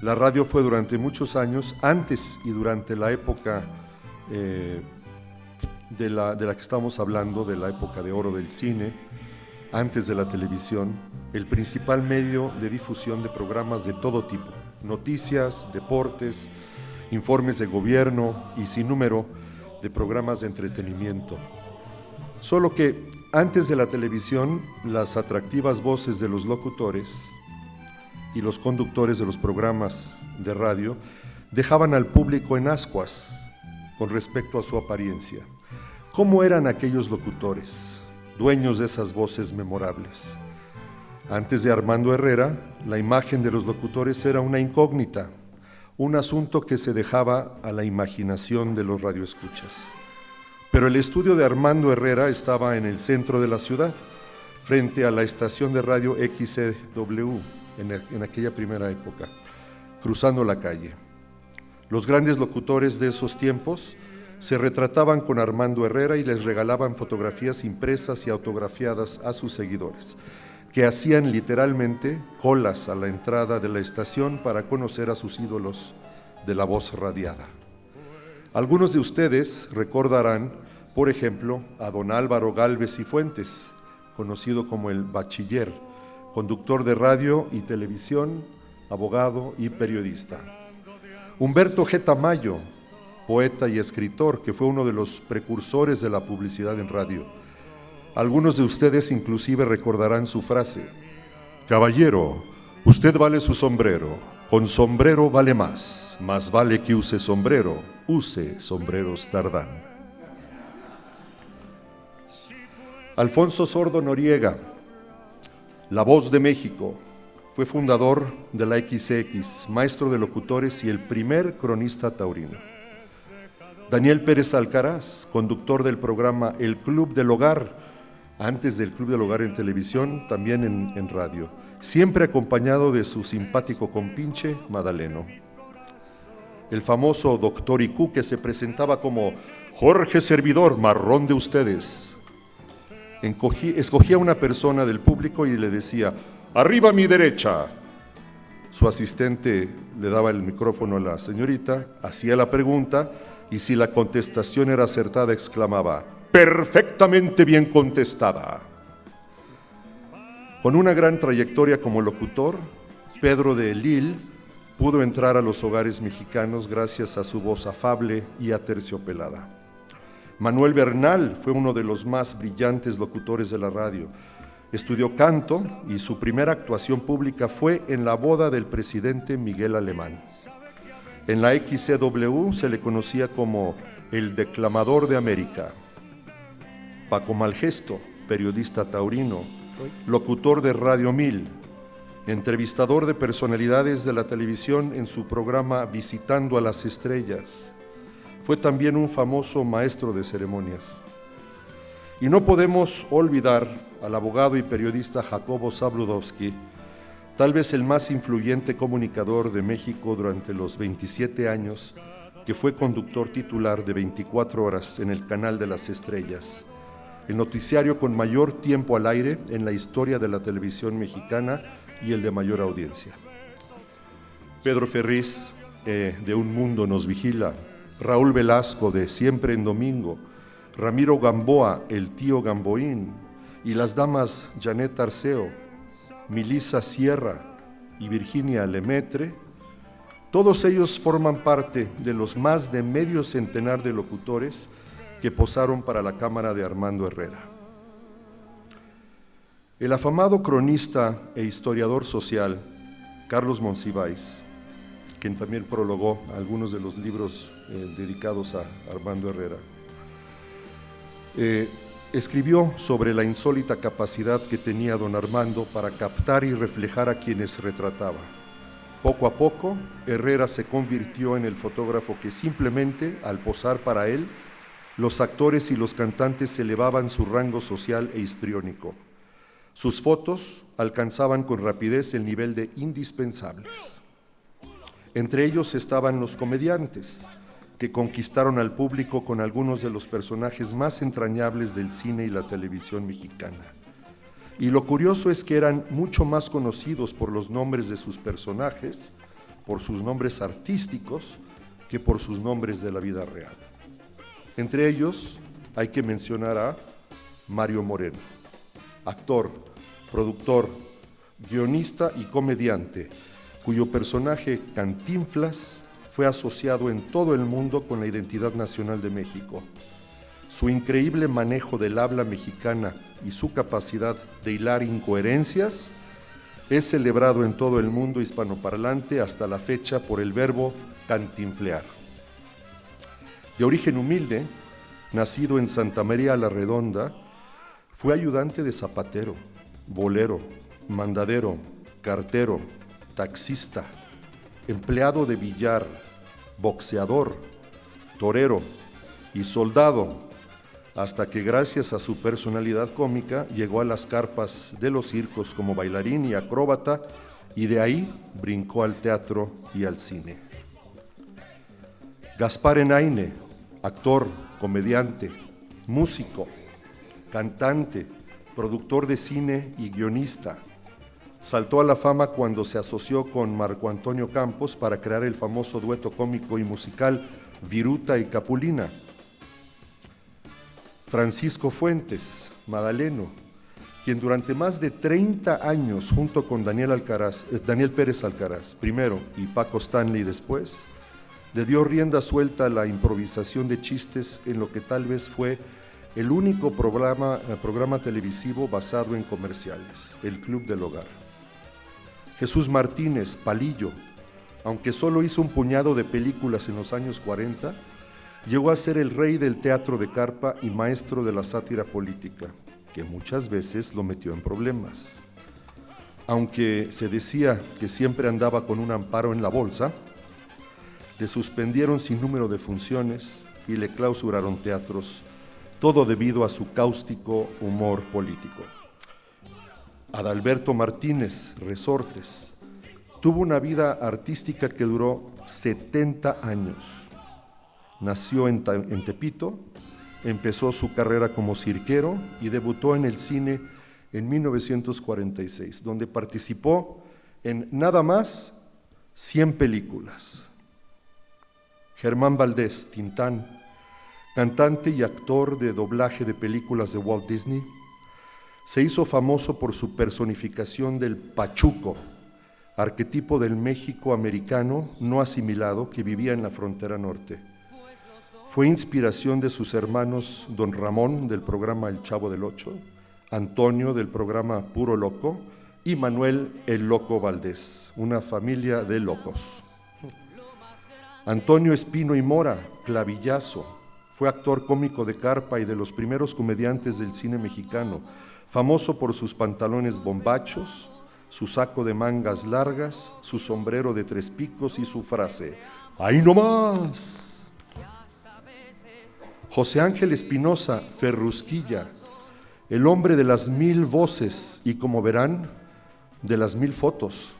la radio fue durante muchos años, antes y durante la época de la que estamos hablando, de la época de oro del cine, antes de la televisión, el principal medio de difusión de programas de todo tipo, noticias, deportes, informes de gobierno y sin número de programas de entretenimiento. Solo que antes de la televisión, las atractivas voces de los locutores y los conductores de los programas de radio dejaban al público en ascuas con respecto a su apariencia. ¿Cómo eran aquellos locutores, dueños de esas voces memorables? Antes de Armando Herrera, la imagen de los locutores era una incógnita, un asunto que se dejaba a la imaginación de los radioescuchas. Pero el estudio de Armando Herrera estaba en el centro de la ciudad, frente a la estación de radio XCW, en aquella primera época, cruzando la calle. Los grandes locutores de esos tiempos se retrataban con Armando Herrera y les regalaban fotografías impresas y autografiadas a sus seguidores, que hacían literalmente colas a la entrada de la estación para conocer a sus ídolos de la voz radiada. Algunos de ustedes recordarán, por ejemplo, a don Álvaro Gálvez y Fuentes, conocido como el Bachiller, conductor de radio y televisión, abogado y periodista. Humberto G. Tamayo, poeta y escritor, que fue uno de los precursores de la publicidad en radio. Algunos de ustedes inclusive recordarán su frase: caballero, usted vale su sombrero, con sombrero vale más vale que use sombrero, use sombreros Tardán. Alfonso Sordo Noriega, La Voz de México, fue fundador de la XX, maestro de locutores y el primer cronista taurino. Daniel Pérez Alcaraz, conductor del programa El Club del Hogar, antes del Club del Hogar en televisión, también en radio, siempre acompañado de su simpático compinche Madaleno. El famoso Doctor Icu, que se presentaba como Jorge Servidor, marrón de ustedes. Escogía una persona del público y le decía: arriba a mi derecha. Su asistente le daba el micrófono a la señorita, hacía la pregunta y si la contestación era acertada exclamaba: perfectamente bien contestada. Con una gran trayectoria como locutor, Pedro de Lille pudo entrar a los hogares mexicanos gracias a su voz afable y aterciopelada. Manuel Bernal fue uno de los más brillantes locutores de la radio. Estudió canto y su primera actuación pública fue en la boda del presidente Miguel Alemán. En la XCW se le conocía como el declamador de América. Paco Malgesto, periodista taurino, locutor de Radio 1000, entrevistador de personalidades de la televisión en su programa Visitando a las Estrellas. Fue también un famoso maestro de ceremonias. Y no podemos olvidar al abogado y periodista Jacobo Zabludovsky, tal vez el más influyente comunicador de México durante los 27 años que fue conductor titular de 24 horas en el Canal de las Estrellas, el noticiario con mayor tiempo al aire en la historia de la televisión mexicana y el de mayor audiencia. Pedro Ferriz, de Un Mundo Nos Vigila, Raúl Velasco, de Siempre en Domingo, Ramiro Gamboa, el tío Gamboín, y las damas Janet Arceo, Milisa Sierra y Virginia Lemaitre, todos ellos forman parte de los más de medio centenar de locutores que posaron para la cámara de Armando Herrera. El afamado cronista e historiador social Carlos Monsiváis, quien también prologó algunos de los libros dedicados a Armando Herrera, escribió sobre la insólita capacidad que tenía don Armando para captar y reflejar a quienes retrataba. Poco a poco, Herrera se convirtió en el fotógrafo que simplemente, al posar para él, los actores y los cantantes elevaban su rango social e histriónico. Sus fotos alcanzaban con rapidez el nivel de indispensables. Entre ellos estaban los comediantes, que conquistaron al público con algunos de los personajes más entrañables del cine y la televisión mexicana. Y lo curioso es que eran mucho más conocidos por los nombres de sus personajes, por sus nombres artísticos, que por sus nombres de la vida real. Entre ellos hay que mencionar a Mario Moreno, actor, productor, guionista y comediante, cuyo personaje Cantinflas fue asociado en todo el mundo con la identidad nacional de México. Su increíble manejo del habla mexicana y su capacidad de hilar incoherencias es celebrado en todo el mundo hispanoparlante hasta la fecha por el verbo cantinflear. De origen humilde, nacido en Santa María la Redonda, fue ayudante de zapatero, bolero, mandadero, cartero, taxista, empleado de billar, boxeador, torero y soldado, hasta que gracias a su personalidad cómica llegó a las carpas de los circos como bailarín y acróbata, y de ahí brincó al teatro y al cine. Gaspar Enaine, actor, comediante, músico, cantante, productor de cine y guionista. Saltó a la fama cuando se asoció con Marco Antonio Campos para crear el famoso dueto cómico y musical Viruta y Capulina. Francisco Fuentes, Madaleno, quien durante más de 30 años, junto con Daniel Pérez Alcaraz primero y Paco Stanley después, le dio rienda suelta a la improvisación de chistes en lo que tal vez fue el único programa televisivo basado en comerciales, El Club del Hogar. Jesús Martínez, Palillo, aunque solo hizo un puñado de películas en los años 40, llegó a ser el rey del teatro de carpa y maestro de la sátira política, que muchas veces lo metió en problemas. Aunque se decía que siempre andaba con un amparo en la bolsa, le suspendieron sin número de funciones y le clausuraron teatros, todo debido a su cáustico humor político. Adalberto Martínez Resortes tuvo una vida artística que duró 70 años. Nació en Tepito, empezó su carrera como cirquero y debutó en el cine en 1946, donde participó en nada más 100 películas. Germán Valdés, Tintán, cantante y actor de doblaje de películas de Walt Disney, se hizo famoso por su personificación del pachuco, arquetipo del México americano no asimilado que vivía en la frontera norte. Fue inspiración de sus hermanos Don Ramón del programa El Chavo del Ocho, Antonio del programa Puro Loco y Manuel el Loco Valdés, una familia de locos. Antonio Espino y Mora, Clavillazo, fue actor cómico de carpa y de los primeros comediantes del cine mexicano, famoso por sus pantalones bombachos, su saco de mangas largas, su sombrero de 3 picos y su frase, ¡ahí no más! José Ángel Espinosa Ferrusquilla, el hombre de las 1000 voces y, como verán, de las 1000 fotos,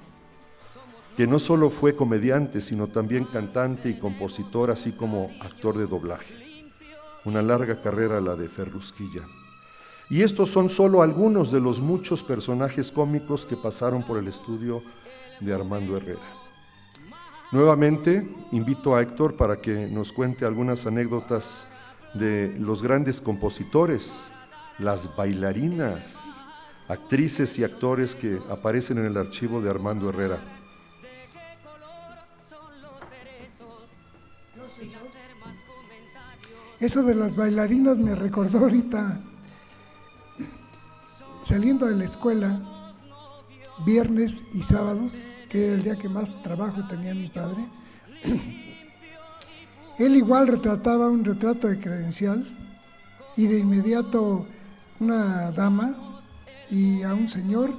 que no solo fue comediante, sino también cantante y compositor, así como actor de doblaje. Una larga carrera la de Ferrusquilla. Y estos son solo algunos de los muchos personajes cómicos que pasaron por el estudio de Armando Herrera. Nuevamente invito a Héctor para que nos cuente algunas anécdotas de los grandes compositores, las bailarinas, actrices y actores que aparecen en el archivo de Armando Herrera. Eso de las bailarinas me recordó ahorita, saliendo de la escuela, viernes y sábados, que era el día que más trabajo tenía mi padre. Él igual retrataba un retrato de credencial y de inmediato una dama y a un señor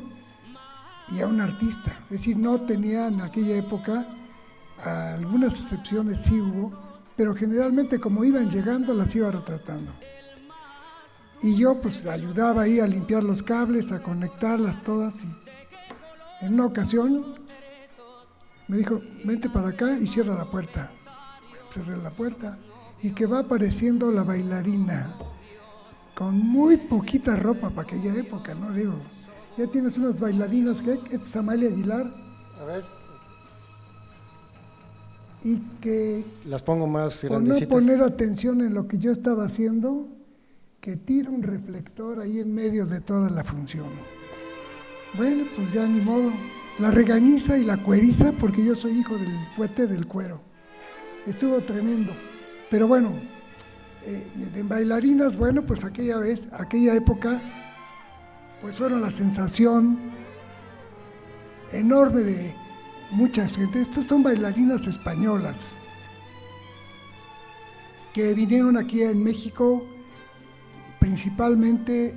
y a un artista. Es decir, no tenía en aquella época, algunas excepciones sí hubo, pero generalmente como iban llegando las iba retratando. Y yo pues ayudaba ahí a limpiar los cables, a conectarlas todas. Y en una ocasión me dijo, vente para acá y cierra la puerta. Cerré la puerta y que va apareciendo la bailarina con muy poquita ropa para aquella época, ¿no? Digo, ya tienes unas bailarinas, ¿qué? Esta es Amalia Aguilar. A ver, Y que las pongo más por no grandecitas. poner atención en lo que yo estaba haciendo, que tira un reflector ahí en medio de toda la función. Bueno, pues ya ni modo. La regañiza y la cueriza, porque yo soy hijo del fuete del cuero. Estuvo tremendo. Pero bueno, de bailarinas, bueno, pues aquella época, pues fueron la sensación enorme de mucha gente. Estas son bailarinas españolas que vinieron aquí en México principalmente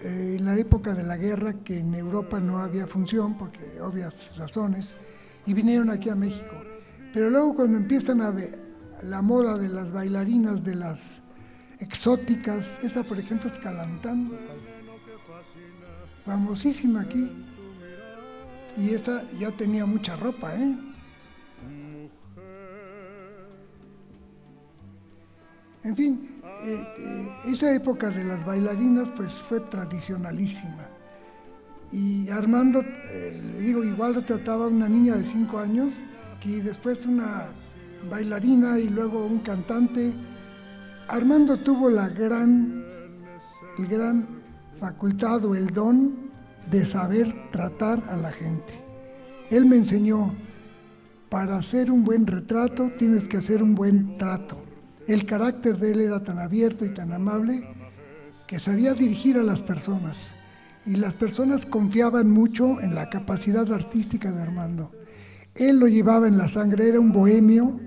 en la época de la guerra, que en Europa no había función, porque obvias razones, y vinieron aquí a México. Pero luego cuando empiezan a ver la moda de las bailarinas, de las exóticas, esta por ejemplo es Calantán, famosísima aquí, y esta ya tenía mucha ropa, ¿eh? En fin, esa época de las bailarinas pues fue tradicionalísima. Y Armando, le digo, igual retrataba a una niña de 5 años, y después una bailarina y luego un cantante. Armando tuvo el gran facultad o el don de saber tratar a la gente. Él me enseñó, para hacer un buen retrato tienes que hacer un buen trato. El carácter de él era tan abierto y tan amable que sabía dirigir a las personas, y las personas confiaban mucho en la capacidad artística de Armando. Él lo llevaba en la sangre, era un bohemio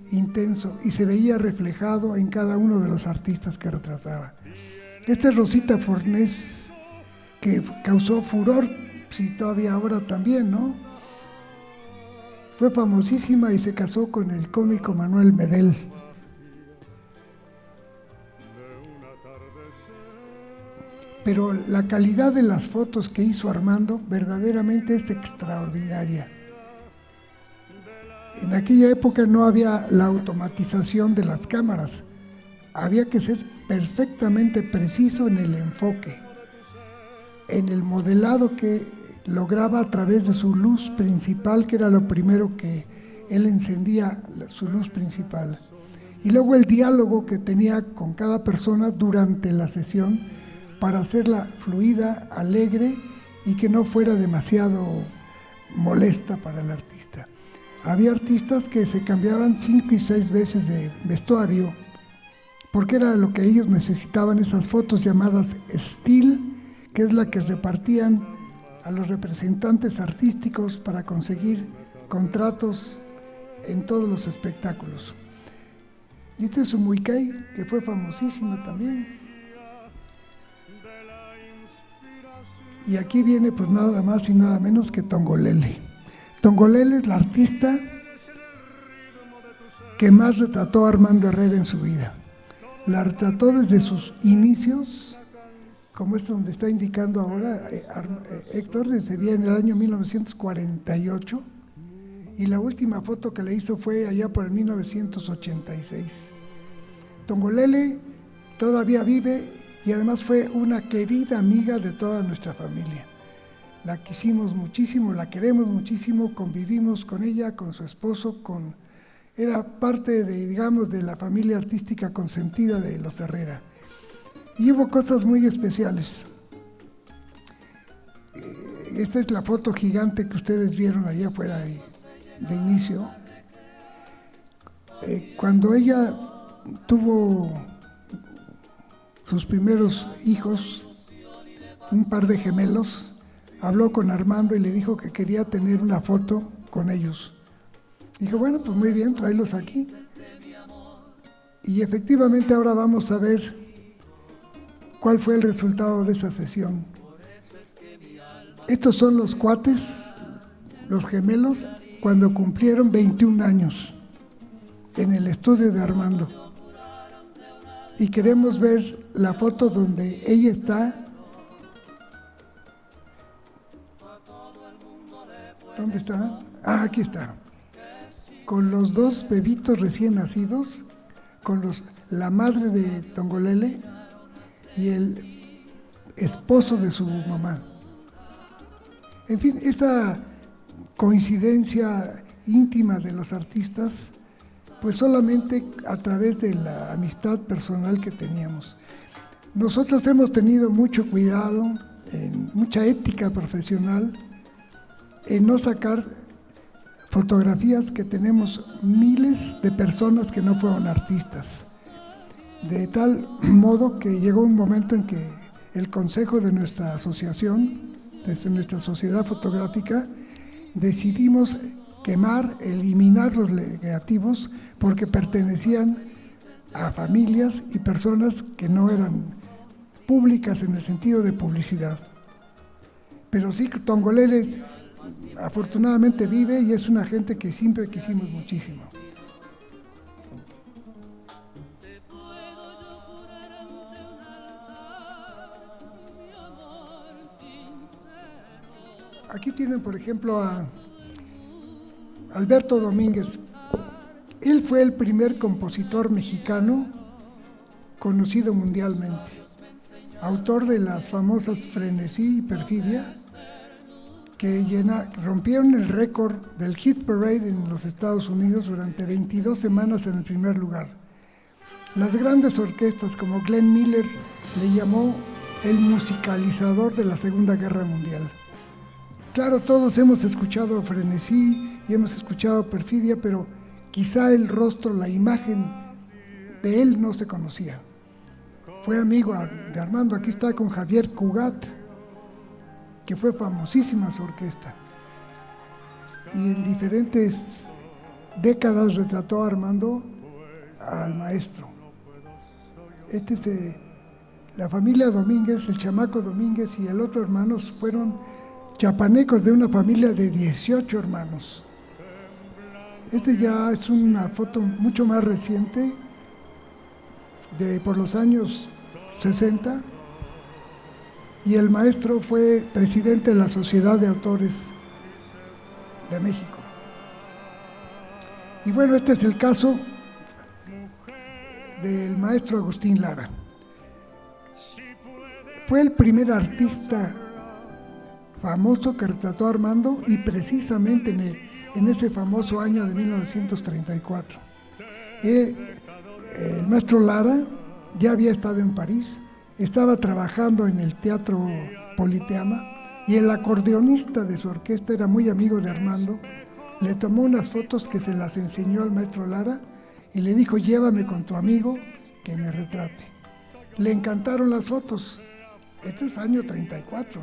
intenso y se veía reflejado en cada uno de los artistas que retrataba. Esta es Rosita Fornés, que causó furor, si todavía ahora también, ¿no? Fue famosísima y se casó con el cómico Manuel Medel. Pero la calidad de las fotos que hizo Armando verdaderamente es extraordinaria. En aquella época no había la automatización de las cámaras. Había que ser perfectamente preciso en el enfoque, en el modelado que lograba a través de su luz principal, que era lo primero que él encendía, su luz principal. Y luego el diálogo que tenía con cada persona durante la sesión para hacerla fluida, alegre y que no fuera demasiado molesta para el artista. Había artistas que se cambiaban 5 y 6 veces de vestuario porque era lo que ellos necesitaban, esas fotos llamadas still, que es la que repartían a los representantes artísticos para conseguir contratos en todos los espectáculos. Y este es Sumuicay, que fue famosísima también. Y aquí viene pues nada más y nada menos que Tongolele. Tongolele es la artista que más retrató a Armando Herrera en su vida. La retrató desde sus inicios, como es donde está indicando ahora Héctor, sería en el año 1948, y la última foto que le hizo fue allá por el 1986. Tongolele todavía vive y además fue una querida amiga de toda nuestra familia. La quisimos muchísimo, la queremos muchísimo, convivimos con ella, con su esposo, era parte de, digamos, de la familia artística consentida de los Herrera. Y hubo cosas muy especiales. Esta es la foto gigante que ustedes vieron allá afuera de inicio. Cuando ella tuvo sus primeros hijos, un par de gemelos, habló con Armando y le dijo que quería tener una foto con ellos. Dijo, bueno, pues muy bien, tráelos aquí. Y efectivamente ahora vamos a ver cuál fue el resultado de esa sesión. Estos son los cuates, los gemelos, cuando cumplieron 21 años en el estudio de Armando. Y queremos ver la foto donde ella está. ¿Dónde está? Ah, aquí está. Con los dos bebitos recién nacidos, con la madre de Tongolele y el esposo de su mamá. En fin, esta coincidencia íntima de los artistas, pues solamente a través de la amistad personal que teníamos. Nosotros hemos tenido mucho cuidado, mucha ética profesional, en no sacar fotografías que tenemos miles de personas que no fueron artistas. De tal modo que llegó un momento en que el consejo de nuestra asociación, desde nuestra sociedad fotográfica, decidimos quemar, eliminar los negativos porque pertenecían a familias y personas que no eran públicas en el sentido de publicidad. Pero sí, Tongolele afortunadamente vive y es una gente que siempre quisimos muchísimo. Aquí tienen, por ejemplo, a Alberto Domínguez. Él fue el primer compositor mexicano conocido mundialmente, autor de las famosas Frenesí y Perfidia, que rompieron el récord del Hit Parade en los Estados Unidos durante 22 semanas en el primer lugar. Las grandes orquestas como Glenn Miller le llamó el musicalizador de la Segunda Guerra Mundial. Claro, todos hemos escuchado Frenesí y hemos escuchado Perfidia, pero quizá el rostro, la imagen de él no se conocía. Fue amigo de Armando. Aquí está con Javier Cugat, que fue famosísima su orquesta. Y en diferentes décadas retrató a Armando al maestro. La familia Domínguez, el chamaco Domínguez y el otro hermano fueron chapanecos de una familia de 18 hermanos. Ya es una foto mucho más reciente, por los años 60, y el maestro fue presidente de la Sociedad de Autores de México. Y bueno, este es el caso del maestro Agustín Lara. Fue el primer artista famoso que retrató a Armando, y precisamente en ese famoso año de 1934. El maestro Lara ya había estado en París, estaba trabajando en el Teatro Politeama, y el acordeonista de su orquesta era muy amigo de Armando. Le tomó unas fotos que se las enseñó al maestro Lara y le dijo: llévame con tu amigo que me retrate. Le encantaron las fotos. Este es año 34,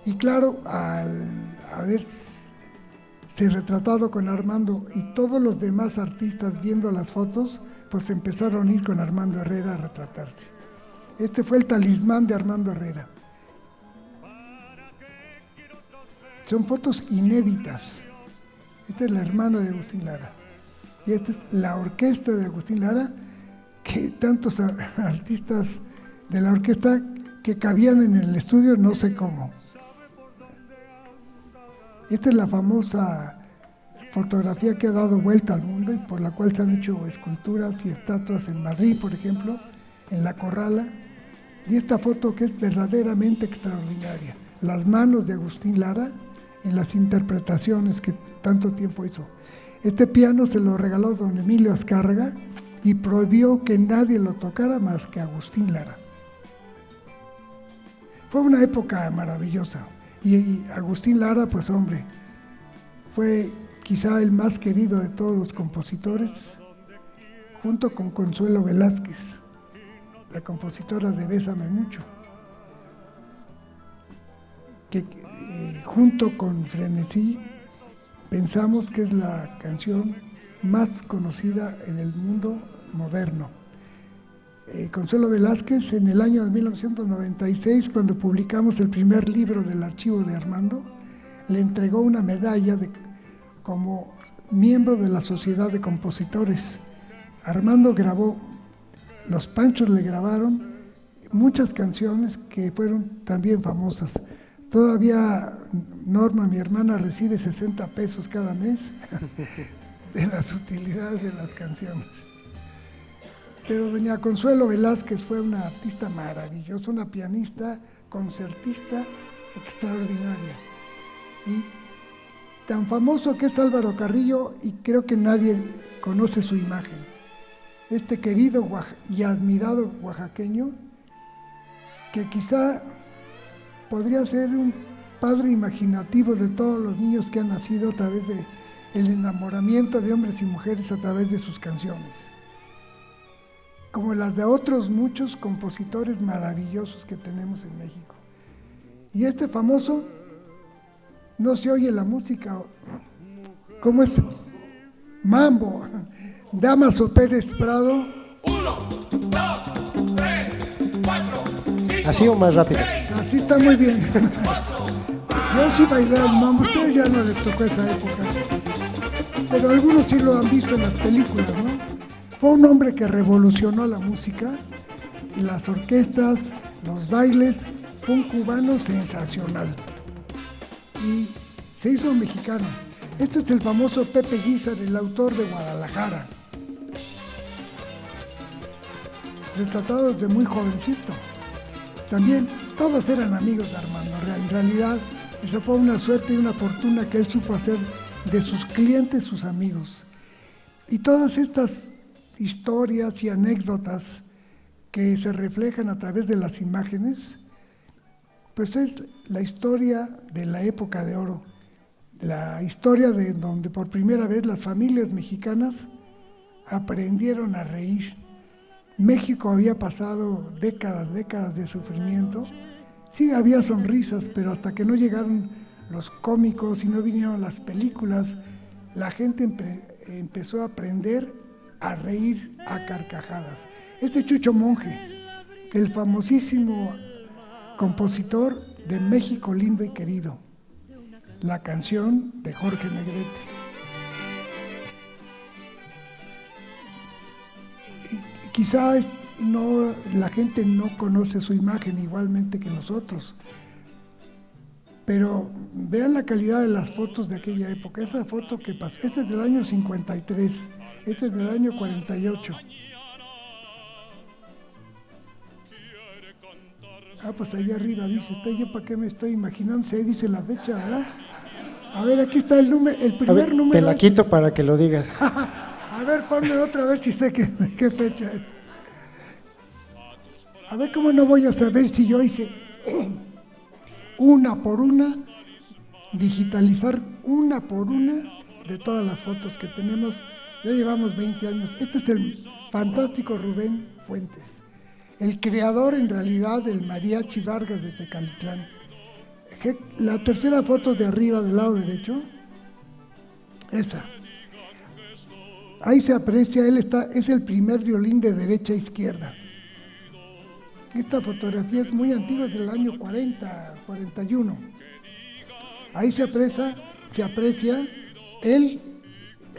Y claro, al haberse retratado con Armando y todos los demás artistas viendo las fotos, pues empezaron a ir con Armando Herrera a retratarse. Este fue el talismán de Armando Herrera. Son fotos inéditas. Esta es la hermana de Agustín Lara. Y esta es la orquesta de Agustín Lara, que tantos artistas de la orquesta que cabían en el estudio, no sé cómo. Esta es la famosa fotografía que ha dado vuelta al mundo y por la cual se han hecho esculturas y estatuas en Madrid, por ejemplo, en La Corrala. Y esta foto que es verdaderamente extraordinaria. Las manos de Agustín Lara en las interpretaciones que tanto tiempo hizo. Este piano se lo regaló don Emilio Azcárraga y prohibió que nadie lo tocara más que Agustín Lara. Fue una época maravillosa. Y Agustín Lara, pues hombre, fue quizá el más querido de todos los compositores, junto con Consuelo Velázquez, la compositora de Bésame Mucho, que junto con Frenesí pensamos que es la canción más conocida en el mundo moderno. Consuelo Velázquez, en el año de 1996, cuando publicamos el primer libro del archivo de Armando, le entregó una medalla como miembro de la Sociedad de Compositores. Armando grabó, los Panchos le grabaron muchas canciones que fueron también famosas. Todavía Norma, mi hermana, recibe 60 pesos cada mes de las utilidades de las canciones. Pero doña Consuelo Velázquez fue una artista maravillosa, una pianista, concertista extraordinaria. Y tan famoso que es Álvaro Carrillo, y creo que nadie conoce su imagen. Este querido y admirado oaxaqueño, que quizá podría ser un padre imaginativo de todos los niños que han nacido a través del enamoramiento de hombres y mujeres a través de sus canciones, como las de otros muchos compositores maravillosos que tenemos en México. Y este famoso, no se oye la música, ¿cómo es? Mambo, Dámaso Pérez Prado. 1, 2, 3, 4, 5. ¿Así o más rápido? Así está muy bien. Yo sí bailé el mambo, ustedes ya no les tocó esa época, pero algunos sí lo han visto en las películas, ¿no? Fue un hombre que revolucionó la música y las orquestas, los bailes. Fue un cubano sensacional y se hizo mexicano. Este es el famoso Pepe Guízar, el autor de Guadalajara, retratado desde muy jovencito. También todos eran amigos de Armando. En realidad, eso fue una suerte y una fortuna que él supo hacer de sus clientes sus amigos. Y todas estas historias y anécdotas que se reflejan a través de las imágenes, pues es la historia de la época de oro, la historia de donde por primera vez las familias mexicanas aprendieron a reír. México había pasado décadas de sufrimiento. Sí, había sonrisas, pero hasta que no llegaron los cómicos y no vinieron las películas, la gente empezó a aprender a reír a carcajadas. Este Chucho Monje, el famosísimo compositor de México lindo y querido, la canción de Jorge Negrete. Quizás la gente no conoce su imagen igualmente que nosotros, pero vean la calidad de las fotos de aquella época. Esa foto que pasó, esta es del año 53, esta es del año 48. Pues ahí arriba dice, ¿yo para qué me estoy imaginando? Si ahí dice la fecha, ¿verdad? A ver, aquí está el primer número. Te la quito para que lo digas. A ver, ponme otra vez si sé qué fecha es. A ver, ¿cómo no voy a saber si yo hice una por una, digitalizar una por una de todas las fotos que tenemos? Ya llevamos 20 años. Este es el fantástico Rubén Fuentes, el creador en realidad del Mariachi Vargas de Tecalitlán. La tercera foto de arriba del lado derecho, esa. Ahí se aprecia, es el primer violín de derecha a izquierda. Esta fotografía es muy antigua, es del año 40, 41. Ahí se aprecia él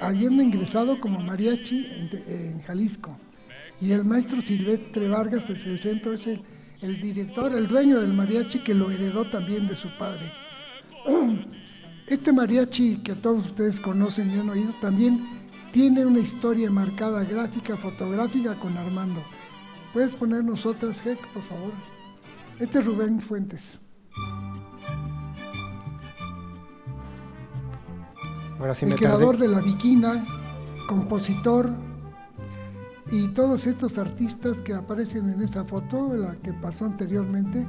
habiendo ingresado como mariachi en Jalisco. Y el maestro Silvestre Vargas es el centro, es el director, el dueño del mariachi, que lo heredó también de su padre. Este mariachi que todos ustedes conocen y han oído también tiene una historia marcada gráfica, fotográfica con Armando. ¿Puedes ponernos otras, Gek, por favor? Este es Rubén Fuentes. Ahora sí el creador de La Viquina, compositor, y todos estos artistas que aparecen en esta foto, la que pasó anteriormente,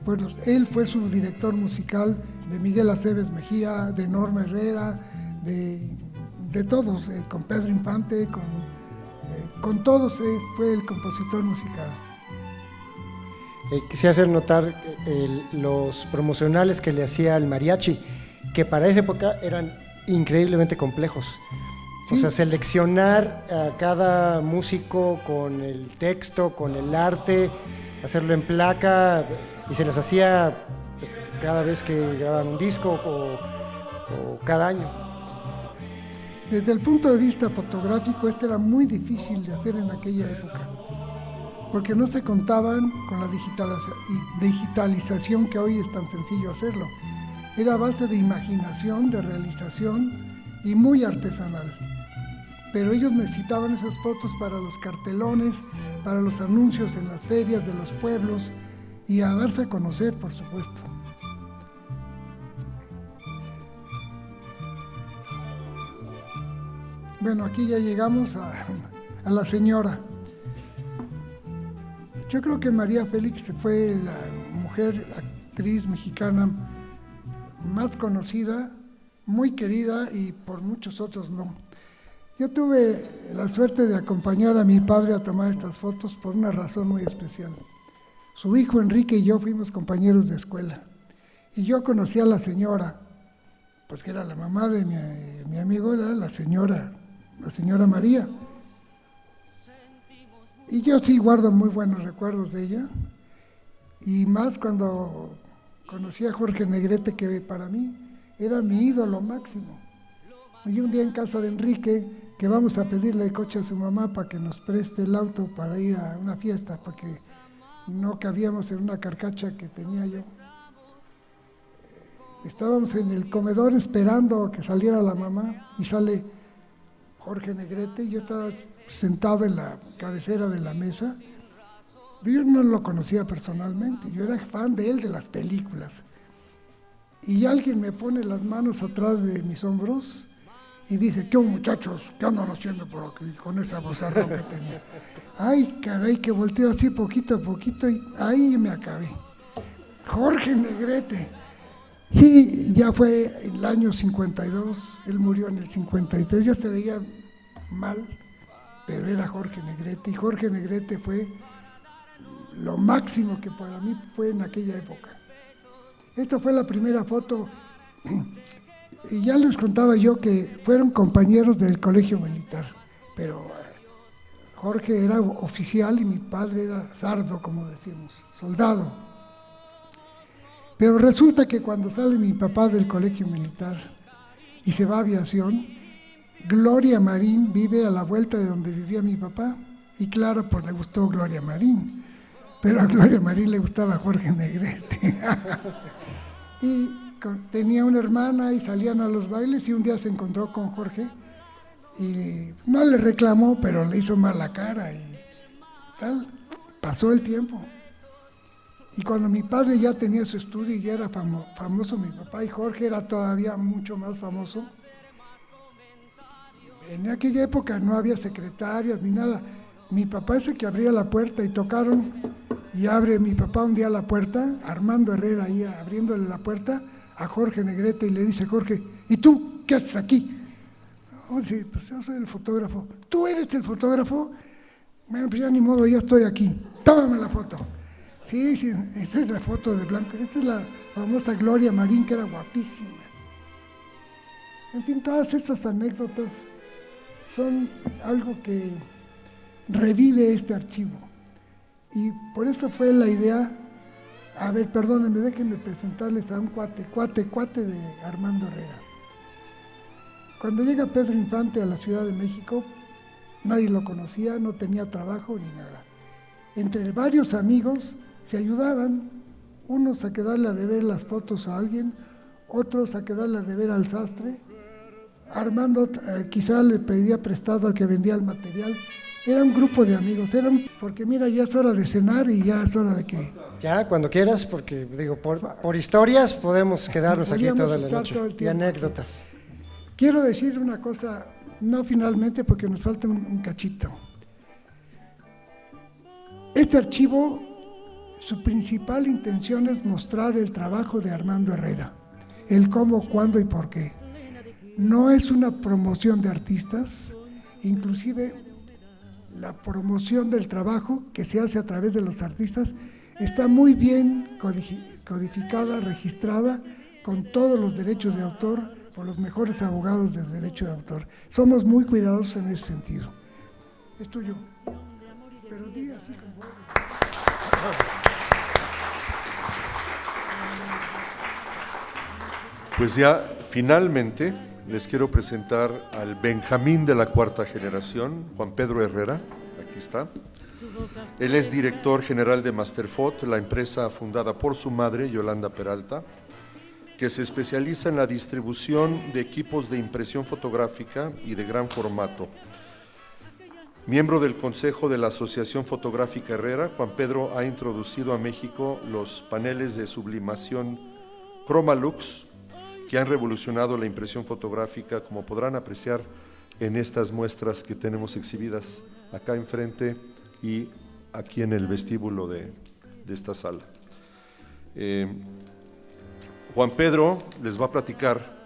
pues él fue su director musical, de Miguel Aceves Mejía, de Norma Herrera, de todos, con Pedro Infante, con todos fue el compositor musical. Quisiera hacer notar los promocionales que le hacía el mariachi, que para esa época eran increíblemente complejos. O sea, seleccionar a cada músico con el texto, con el arte, hacerlo en placa, y se les hacía pues, cada vez que grababan un disco o cada año. Desde el punto de vista fotográfico, era muy difícil de hacer en aquella época, porque no se contaban con la digitalización que hoy es tan sencillo hacerlo. Era a base de imaginación, de realización y muy artesanal. Pero ellos necesitaban esas fotos para los cartelones, para los anuncios en las ferias de los pueblos y a darse a conocer, por supuesto. Bueno, aquí ya llegamos a la señora. Yo creo que María Félix fue la mujer, actriz mexicana más conocida, muy querida y por muchos otros no. Yo tuve la suerte de acompañar a mi padre a tomar estas fotos por una razón muy especial. Su hijo Enrique y yo fuimos compañeros de escuela y yo conocí a la señora, pues que era la mamá de mi amigo, era la señora María. Y yo sí guardo muy buenos recuerdos de ella, y más cuando conocí a Jorge Negrete, que para mí era mi ídolo máximo. Y un día en casa de Enrique, que vamos a pedirle el coche a su mamá para que nos preste el auto para ir a una fiesta, porque no cabíamos en una carcacha que tenía yo. Estábamos en el comedor esperando a que saliera la mamá, y sale Jorge Negrete, y yo estaba sentado en la cabecera de la mesa. Yo no lo conocía personalmente, yo era fan de él, de las películas. Y alguien me pone las manos atrás de mis hombros y dice: ¿qué muchachos? ¿Qué andan haciendo por aquí? Con esa vozarrón que tenía. Ay, caray, que volteo así poquito a poquito y ahí me acabé. Jorge Negrete. Sí, ya fue el año 52, él murió en el 53, ya se veía mal, pero era Jorge Negrete, y Jorge Negrete fue lo máximo que para mí fue en aquella época. Esta fue la primera foto, y ya les contaba yo que fueron compañeros del colegio militar, pero Jorge era oficial y mi padre era sardo, como decimos, soldado. Pero resulta que cuando sale mi papá del colegio militar y se va a aviación, Gloria Marín vive a la vuelta de donde vivía mi papá, y claro, pues le gustó Gloria Marín, pero a Gloria Marín le gustaba Jorge Negrete. Y tenía una hermana y salían a los bailes, y un día se encontró con Jorge y no le reclamó, pero le hizo mala cara y tal. Pasó el tiempo. Y cuando mi padre ya tenía su estudio y ya era famoso mi papá, y Jorge era todavía mucho más famoso, en aquella época no había secretarias ni nada. Mi papá es el que abría la puerta, y tocaron, y abre mi papá un día la puerta, Armando Herrera ahí abriéndole la puerta a Jorge Negrete, y le dice: Jorge, ¿y tú qué haces aquí? Oh, sí, pues yo soy el fotógrafo. ¿Tú eres el fotógrafo? Bueno, pues ya ni modo, ya estoy aquí. Tómame la foto. Sí, esta es la foto de blanco. Esta es la famosa Gloria Marín, que era guapísima. En fin, todas estas anécdotas son algo que revive este archivo. Y por eso fue la idea. A ver, perdónenme, déjenme presentarles a un cuate de Armando Herrera. Cuando llega Pedro Infante a la Ciudad de México, nadie lo conocía, no tenía trabajo ni nada. Entre varios amigos se ayudaban, unos a quedarle a deber las fotos a alguien, otros a quedarle a deber al sastre. Armando quizá le pedía prestado al que vendía el material. Era un grupo de amigos, porque mira, ya es hora de cenar y ya es hora de que... Ya, cuando quieras, porque digo, por historias podemos quedarnos aquí toda la noche, y anécdotas. Quiero decir una cosa, no finalmente, porque nos falta un cachito. Este archivo, su principal intención es mostrar el trabajo de Armando Herrera, el cómo, cuándo y por qué. No es una promoción de artistas, inclusive la promoción del trabajo que se hace a través de los artistas está muy bien codificada, registrada, con todos los derechos de autor por los mejores abogados del derecho de autor. Somos muy cuidadosos en ese sentido. Es tuyo. Pero di así como... Pues ya finalmente les quiero presentar al Benjamín de la cuarta generación, Juan Pedro Herrera, aquí está. Él es director general de Masterfot, la empresa fundada por su madre, Yolanda Peralta, que se especializa en la distribución de equipos de impresión fotográfica y de gran formato. Miembro del Consejo de la Asociación Fotográfica Herrera, Juan Pedro ha introducido a México los paneles de sublimación Chromalux, que han revolucionado la impresión fotográfica, como podrán apreciar en estas muestras que tenemos exhibidas acá enfrente y aquí en el vestíbulo de esta sala. Juan Pedro les va a platicar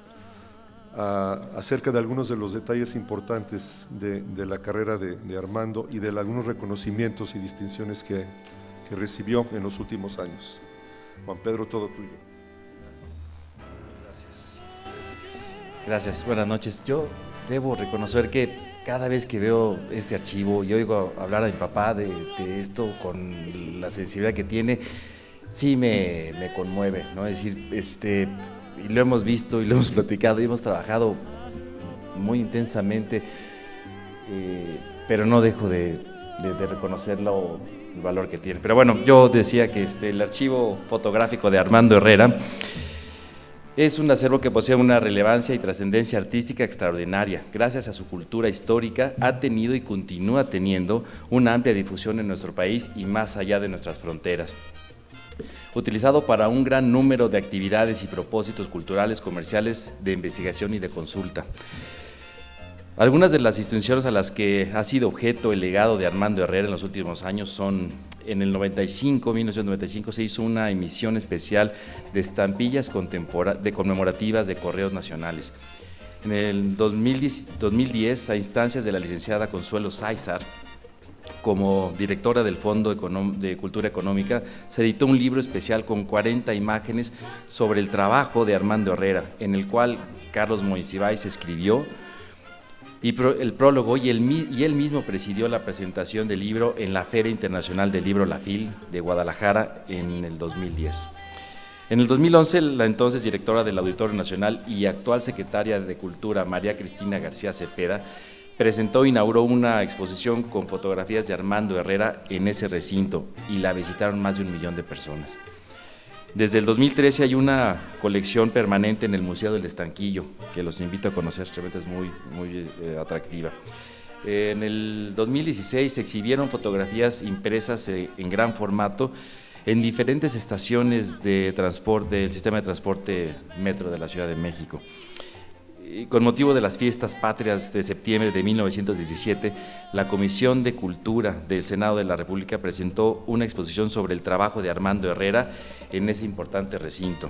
acerca de algunos de los detalles importantes de la carrera de Armando y de algunos reconocimientos y distinciones que recibió en los últimos años. Juan Pedro, todo tuyo. Gracias, buenas noches. Yo debo reconocer que cada vez que veo este archivo y oigo hablar a mi papá de esto con la sensibilidad que tiene, sí me conmueve, ¿no? Es decir, y lo hemos visto y lo hemos platicado y hemos trabajado muy intensamente, pero no dejo de reconocerlo, el valor que tiene. Pero bueno, yo decía que el archivo fotográfico de Armando Herrera es un acervo que posee una relevancia y trascendencia artística extraordinaria. Gracias a su cultura histórica, ha tenido y continúa teniendo una amplia difusión en nuestro país y más allá de nuestras fronteras. Utilizado para un gran número de actividades y propósitos culturales, comerciales, de investigación y de consulta. Algunas de las instituciones a las que ha sido objeto el legado de Armando Herrera en los últimos años son: en el 1995 se hizo una emisión especial de estampillas conmemorativas de correos nacionales. En el 2010, a instancias de la licenciada Consuelo Sáizar, como directora del Fondo de Cultura Económica, se editó un libro especial con 40 imágenes sobre el trabajo de Armando Herrera, en el cual Carlos Monsiváis escribió el prólogo y él mismo presidió la presentación del libro en la Feria Internacional del Libro La FIL de Guadalajara en el 2010. En el 2011, la entonces directora del Auditorio Nacional y actual secretaria de Cultura, María Cristina García Cepeda, presentó e inauguró una exposición con fotografías de Armando Herrera en ese recinto y la visitaron más de 1 millón de personas. Desde el 2013 hay una colección permanente en el Museo del Estanquillo, que los invito a conocer, realmente es muy atractiva. En el 2016 se exhibieron fotografías impresas en gran formato en diferentes estaciones de transporte, del sistema de transporte metro de la Ciudad de México. Y con motivo de las fiestas patrias de septiembre de 1917, la Comisión de Cultura del Senado de la República presentó una exposición sobre el trabajo de Armando Herrera en ese importante recinto.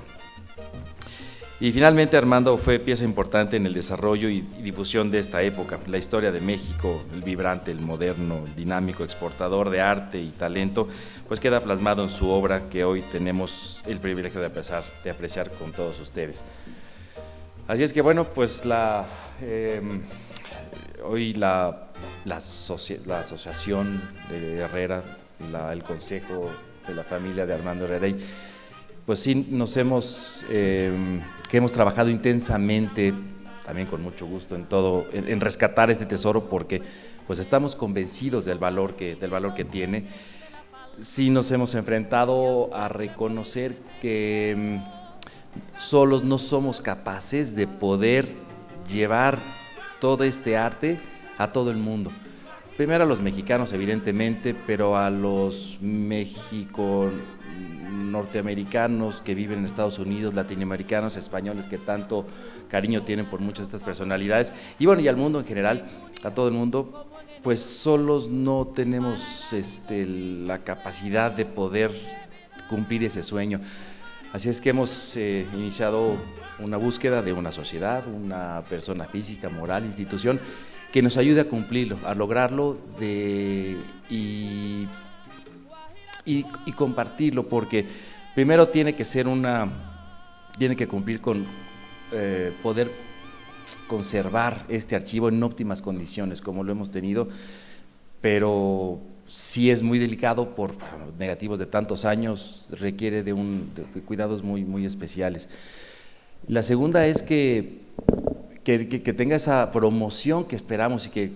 Y finalmente Armando fue pieza importante en el desarrollo y difusión de esta época, la historia de México, el vibrante, el moderno, el dinámico, exportador de arte y talento, pues queda plasmado en su obra que hoy tenemos el privilegio de apreciar con todos ustedes. Así es que bueno, pues hoy la asociación de Herrera, el consejo de la familia de Armando Herrera, pues sí que hemos trabajado intensamente, también con mucho gusto en rescatar este tesoro, porque pues estamos convencidos del valor que tiene. Sí nos hemos enfrentado a reconocer que solos no somos capaces de poder llevar todo este arte a todo el mundo. Primero a los mexicanos, evidentemente, pero a los norteamericanos que viven en Estados Unidos, latinoamericanos, españoles que tanto cariño tienen por muchas de estas personalidades, y bueno, y al mundo en general, a todo el mundo, pues solos no tenemos la capacidad de poder cumplir ese sueño. Así es que hemos iniciado una búsqueda de una sociedad, una persona física, moral, institución, que nos ayude a cumplirlo, a lograrlo y compartirlo, porque primero tiene que cumplir con poder conservar este archivo en óptimas condiciones como lo hemos tenido, pero sí es muy delicado por negativos de tantos años, requiere de cuidados muy, muy especiales. La segunda es que tenga esa promoción que esperamos y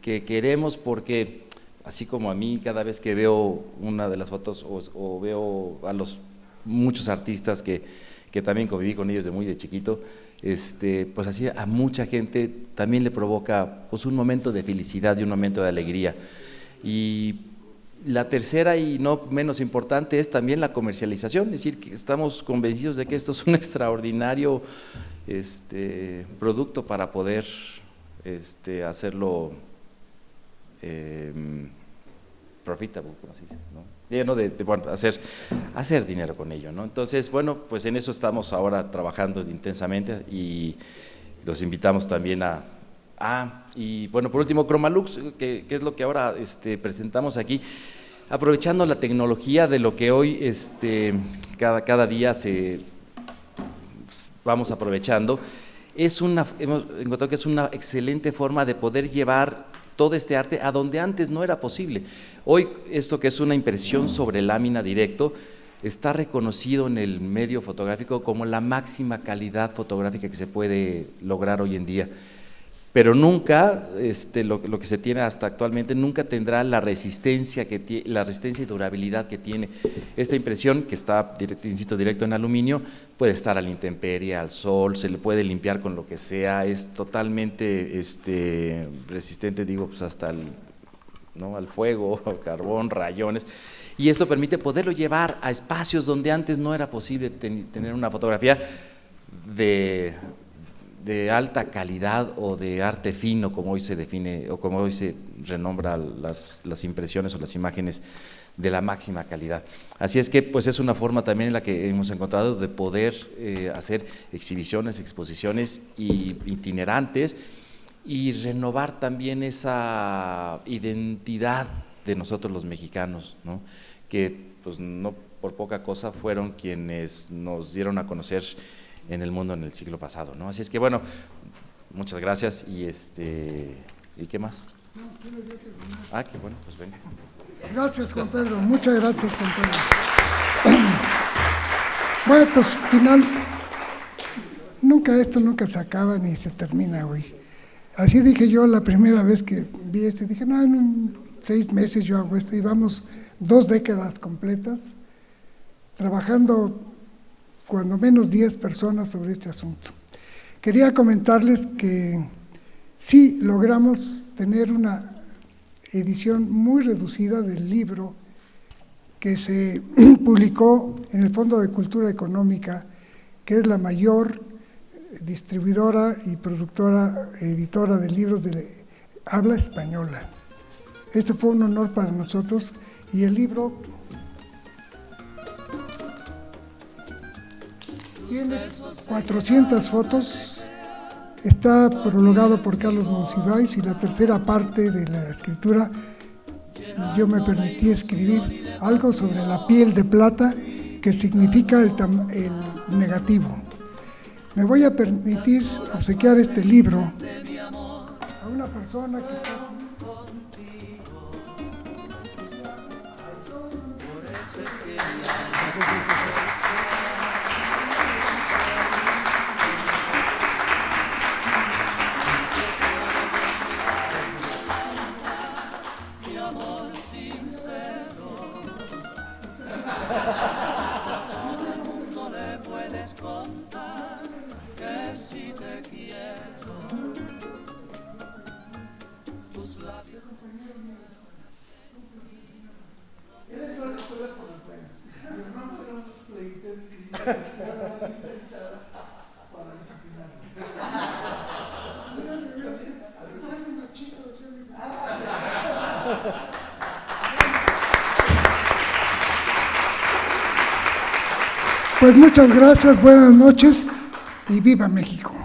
que queremos, porque así como a mí cada vez que veo una de las fotos o veo a los muchos artistas que también conviví con ellos de chiquito, pues así a mucha gente también le provoca pues un momento de felicidad y un momento de alegría. Y la tercera y no menos importante es también la comercialización, es decir, que estamos convencidos de que esto es un extraordinario producto para poder hacerlo profitable, como se dice, ¿no? Lleno de bueno, hacer dinero con ello, ¿no? Entonces, bueno, pues en eso estamos ahora trabajando intensamente y los invitamos también y bueno, por último, Chromalux, que es lo que ahora presentamos aquí, aprovechando la tecnología de lo que hoy cada día vamos aprovechando, hemos encontrado que es una excelente forma de poder llevar todo este arte a donde antes no era posible. Hoy esto que es una impresión sobre lámina directo está reconocido en el medio fotográfico como la máxima calidad fotográfica que se puede lograr hoy en día, pero nunca, lo que se tiene hasta actualmente, nunca tendrá la resistencia y durabilidad que tiene. Esta impresión, que está, insisto, directo en aluminio, puede estar a la intemperie, al sol, se le puede limpiar con lo que sea, es totalmente resistente, digo, pues hasta al fuego, al carbón, rayones, y esto permite poderlo llevar a espacios donde antes no era posible tener una fotografía de alta calidad o de arte fino, como hoy se define o como hoy se renombra las impresiones o las imágenes de la máxima calidad. Así es que pues es una forma también en la que hemos encontrado de poder hacer exhibiciones, exposiciones itinerantes y renovar también esa identidad de nosotros los mexicanos, ¿no? Que pues no por poca cosa fueron quienes nos dieron a conocer en el mundo en el siglo pasado, ¿no? Así es que bueno, muchas gracias y ¿y qué más? Qué bueno, pues venga. Gracias, Juan Pedro, muchas gracias, Juan Pedro. Bueno, pues final, esto nunca se acaba ni se termina, güey. Así dije yo la primera vez que vi esto, dije, no, en 6 meses yo hago esto, y vamos 2 décadas completas trabajando cuando menos 10 personas sobre este asunto. Quería comentarles que sí logramos tener una edición muy reducida del libro que se publicó en el Fondo de Cultura Económica, que es la mayor distribuidora y productora, editora de libros de habla española. Esto fue un honor para nosotros, y el libro tiene 400 fotos, está prologado por Carlos Monsiváis, y la tercera parte de la escritura yo me permití escribir algo sobre la piel de plata, que significa el negativo. Me voy a permitir obsequiar este libro a una persona que está aquí. Pues muchas gracias, buenas noches y viva México.